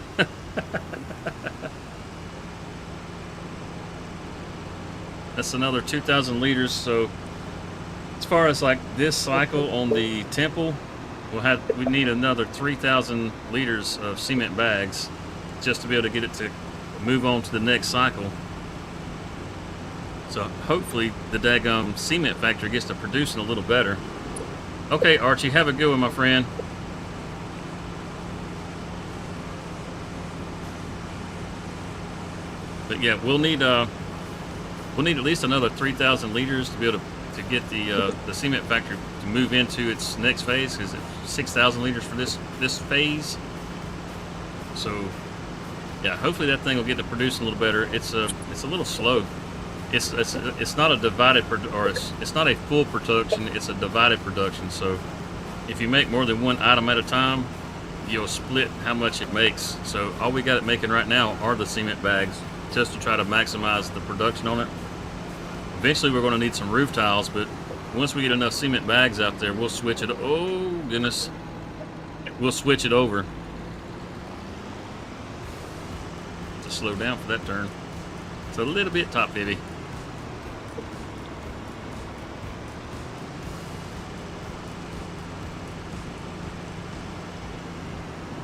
That's another 2,000 liters. So as far as like this cycle on the temple, we need another 3,000 liters of cement bags just to be able to get it to move on to the next cycle. So hopefully the daggum cement factory gets to producing a little better. Okay, Archie, have a good one, my friend. But yeah, we'll need at least another 3,000 liters to be able to get the cement factory to move into its next phase, because it's 6,000 liters for this phase. So yeah, hopefully that thing will get to producing a little better. It's a little slow. It's not a divided it's not a full production. It's a divided production. So if you make more than one item at a time, you'll split how much it makes. So all we got it making right now are the cement bags, just to try to maximize the production on it. Eventually we're going to need some roof tiles, but once we get enough cement bags out there, we'll switch it. Oh goodness, we'll switch it over. To slow down for that turn. It's a little bit top heavy.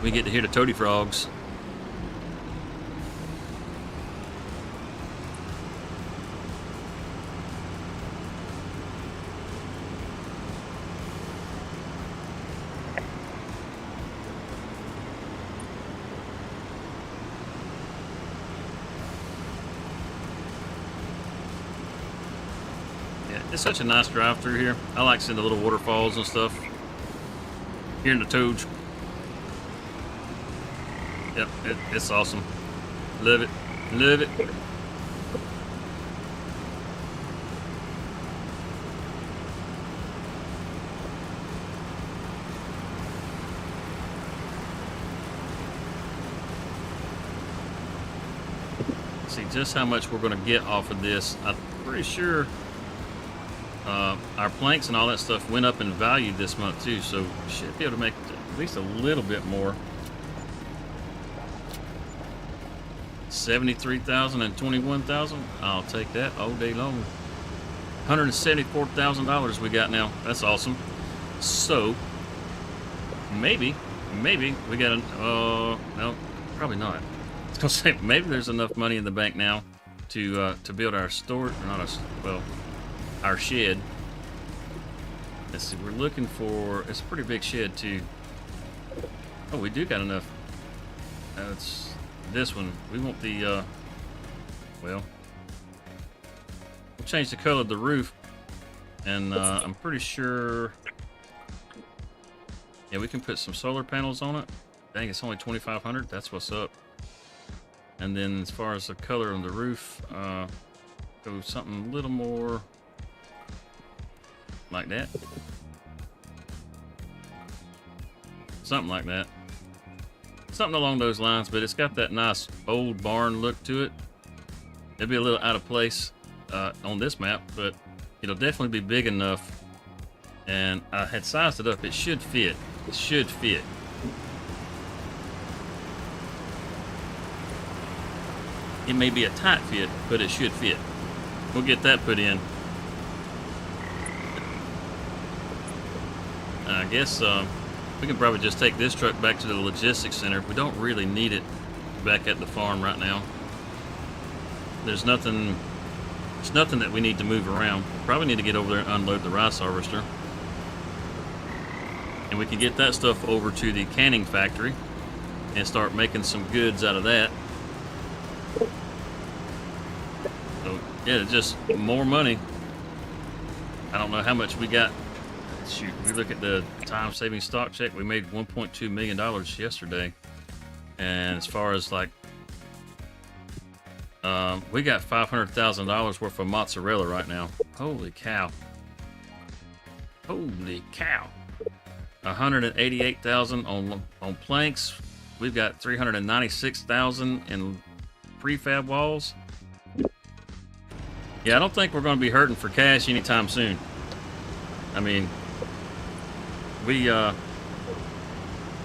We get to hear the toady frogs. It's such a nice drive through here. I like seeing the little waterfalls and stuff. Hearing the toads. Yep, it's awesome. Love it. Love it. See just how much we're going to get off of this. I'm pretty sure our planks and all that stuff went up in value this month too, so we should be able to make at least a little bit more. 73,000 and 21,000. I'll take that all day long. $174,000 we got now. That's awesome. So maybe we got a no, probably not. was gonna say maybe there's enough money in the bank now to build our store, not a, well, our shed. Let's see, we're looking for, it's a pretty big shed too. Oh, we do got enough. It's this one. We want the, well, we'll change the color of the roof. And I'm pretty sure, yeah, we can put some solar panels on it. Dang, it's only 2,500. That's what's up. And then as far as the color on the roof, go something a little more like that. Something like that. Something along those lines, but it's got that nice old barn look to it. It'll be a little out of place on this map, but it'll definitely be big enough. And I had sized it up. It should fit. It should fit. It may be a tight fit, but it should fit. We'll get that put in. I guess we can probably just take this truck back to the logistics center. We don't really need it back at the farm right now. There's nothing that we need to move around. Probably need to get over there and unload the rice harvester. And we can get that stuff over to the canning factory and start making some goods out of that. So yeah, just more money. I don't know how much we got. Shoot, we look at the time-saving stock check. We made $1.2 million yesterday. And as far as like, we got $500,000 worth of mozzarella right now. Holy cow. Holy cow. 188,000 on planks. We've got 396,000 in prefab walls. Yeah, I don't think we're going to be hurting for cash anytime soon. I mean, we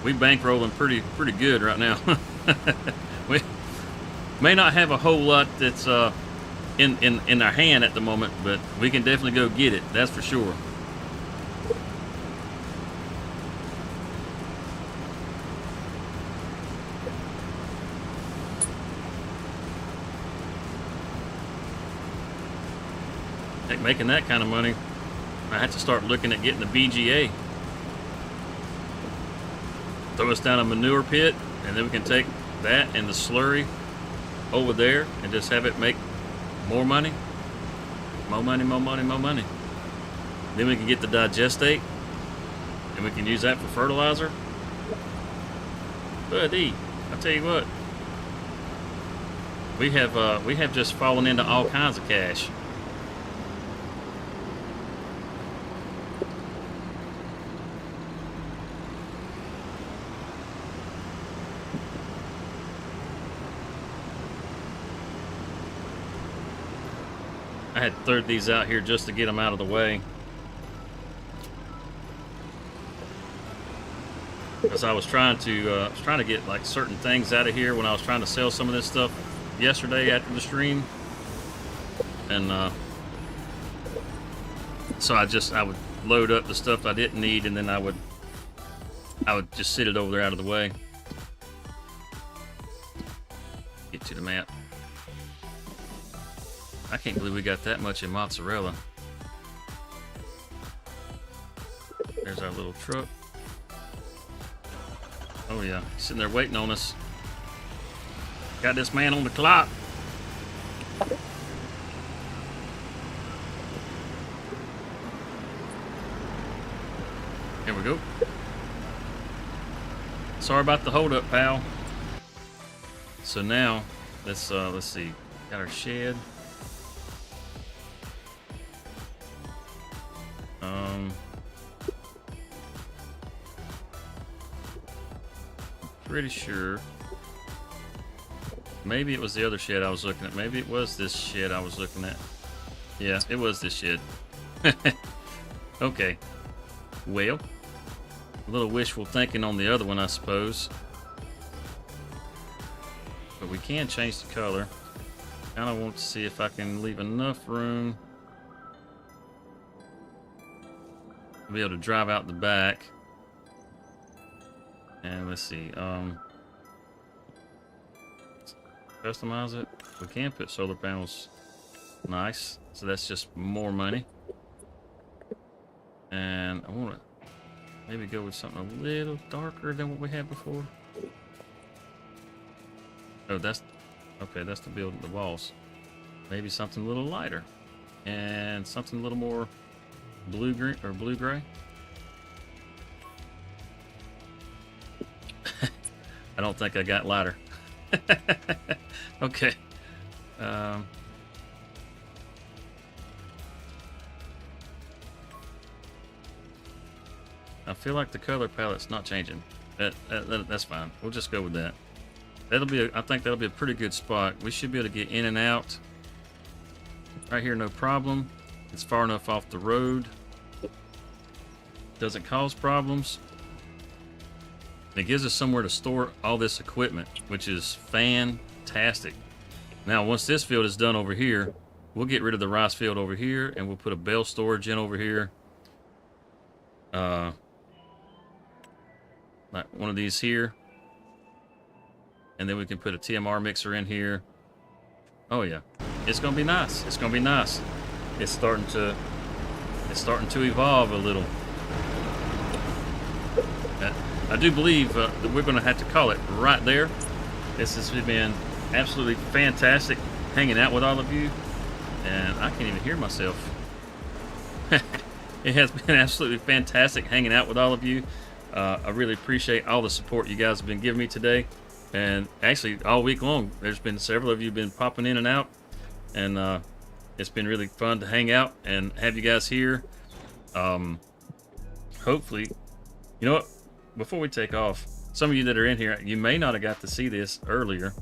bankrolling pretty good right now. We may not have a whole lot that's in our hand at the moment, but we can definitely go get it. That's for sure. Heck, making that kind of money, I have to start looking at getting the BGA. Throw us down a manure pit, and then we can take that and the slurry over there and just have it make more money. More money, more money, more money. Then we can get the digestate, and we can use that for fertilizer. Buddy, I'll tell you what. We have just fallen into all kinds of cash. I had third these out here just to get them out of the way. Because I was trying to get like certain things out of here when I was trying to sell some of this stuff yesterday after the stream. And so I would load up the stuff I didn't need, and then I would just sit it over there out of the way. Get to the map. I can't believe we got that much in mozzarella. There's our little truck. Oh yeah, he's sitting there waiting on us. Got this man on the clock. Here we go. Sorry about the hold up, pal. So now, let's see. Got our shed. Pretty sure. Maybe it was the other shed I was looking at. Maybe it was this shed I was looking at. Yeah, it was this shed. Okay. Well, a little wishful thinking on the other one, I suppose. But we can change the color. Kind of want to see if I can leave enough room to be able to drive out the back. And let's see, Customize it. We can put solar panels. Nice. So that's just more money. And I want to maybe go with something a little darker than what we had before. Oh, that's okay. That's to build the walls. Maybe something a little lighter, and something a little more blue green or blue gray. I don't think I got lighter. Okay. I feel like the color palette's not changing. That's fine. We'll just go with that. That'll be. I think that'll be a pretty good spot. We should be able to get in and out. Right here, no problem. It's far enough off the road. Doesn't cause problems. It gives us somewhere to store all this equipment, which is fantastic. Now, once this field is done over here, we'll get rid of the rice field over here, and we'll put a bale storage in over here. Like one of these here. And then we can put a TMR mixer in here. Oh yeah, it's gonna be nice. It's gonna be nice. It's starting to evolve a little. I do believe that we're gonna have to call it right there. This has been absolutely fantastic hanging out with all of you, and I can't even hear myself. It has been absolutely fantastic hanging out with all of you. I really appreciate all the support you guys have been giving me today. And actually, all week long, there's been several of you been popping in and out. And it's been really fun to hang out and have you guys here. Hopefully, you know what? Before we take off, some of you that are in here, you may not have got to see this earlier.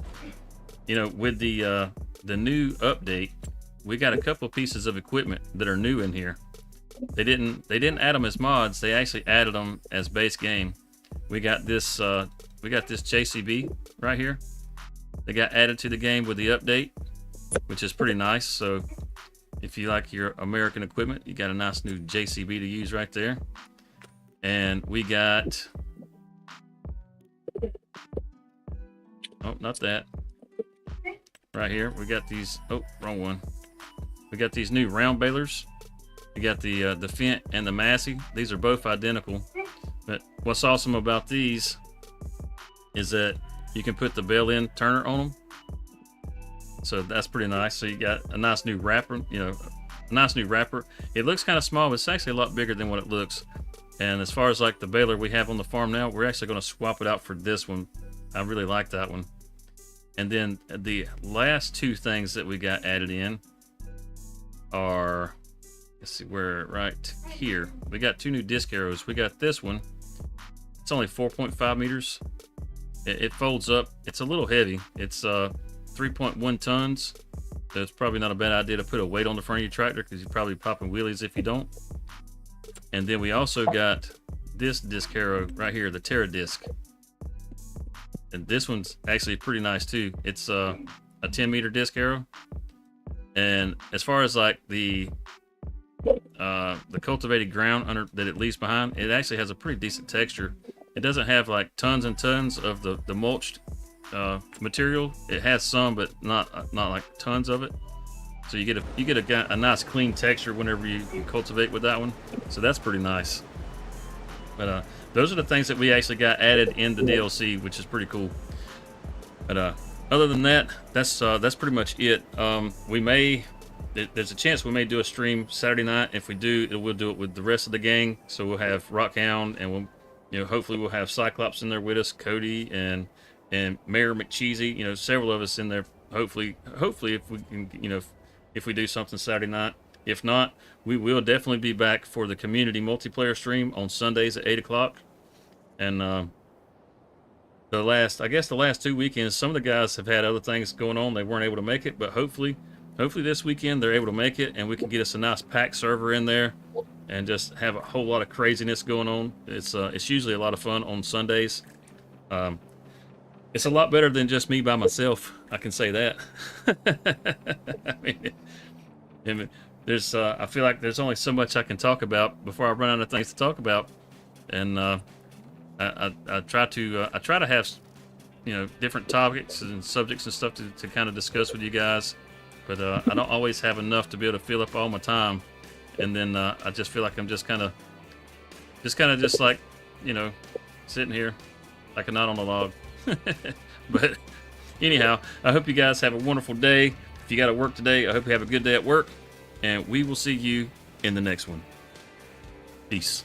You know, with the new update, we got a couple pieces of equipment that are new in here. They didn't add them as mods. They actually added them as base game. We got this JCB right here. They got added to the game with the update, which is pretty nice. So if you like your American equipment, you got a nice new JCB to use right there. And we got, oh, not that. Right here, we got these, oh, wrong one. We got these new round balers. You got the Fent and the Massey. These are both identical. But what's awesome about these is that you can put the bale end turner on them. So that's pretty nice. So you got a nice new wrapper, you know, a nice new wrapper. It looks kind of small, but it's actually a lot bigger than what it looks. And as far as like the baler we have on the farm now, we're actually going to swap it out for this one. I really like that one. And then the last two things that we got added in are, let's see, we're right here. We got two new disc arrows. We got this one. It's only 4.5 meters. It folds up. It's a little heavy. It's 3.1 tons. So it's probably not a bad idea to put a weight on the front of your tractor because you're probably popping wheelies if you don't. And then we also got this disc arrow right here, the Terra disc. And this one's actually pretty nice too. It's a 10-meter disc arrow. And as far as like the cultivated ground under that it leaves behind, it actually has a pretty decent texture. It doesn't have like tons and tons of the mulched material. It has some, but not like tons of it. So you get a nice clean texture whenever you cultivate with that one. So that's pretty nice. But those are the things that we actually got added in the DLC, which is pretty cool. But other than that, that's pretty much it. There's a chance we may do a stream Saturday night. If we do, we'll do it with the rest of the gang. So we'll have Rockhound, and we'll, you know, hopefully we'll have Cyclops in there with us, Cody and Mayor McCheesy. You know, several of us in there. Hopefully if we can, you know, if we do something Saturday night. If not, we will definitely be back for the community multiplayer stream on Sundays at 8 o'clock. And the last 2 weekends, some of the guys have had other things going on. They weren't able to make it, but hopefully this weekend they're able to make it, and we can get us a nice packed server in there and just have a whole lot of craziness going on. It's usually a lot of fun on Sundays. It's a lot better than just me by myself. I can say that. I mean, there's I feel like there's only so much I can talk about before I run out of things to talk about, and I try to have different topics and subjects and stuff to kind of discuss with you guys. But I don't always have enough to be able to fill up all my time, and then I just feel like I'm just kind of like, sitting here like a knot on a log. But anyhow, I hope you guys have a wonderful day. If you got to work today, I hope you have a good day at work, and we will see you in the next one. Peace.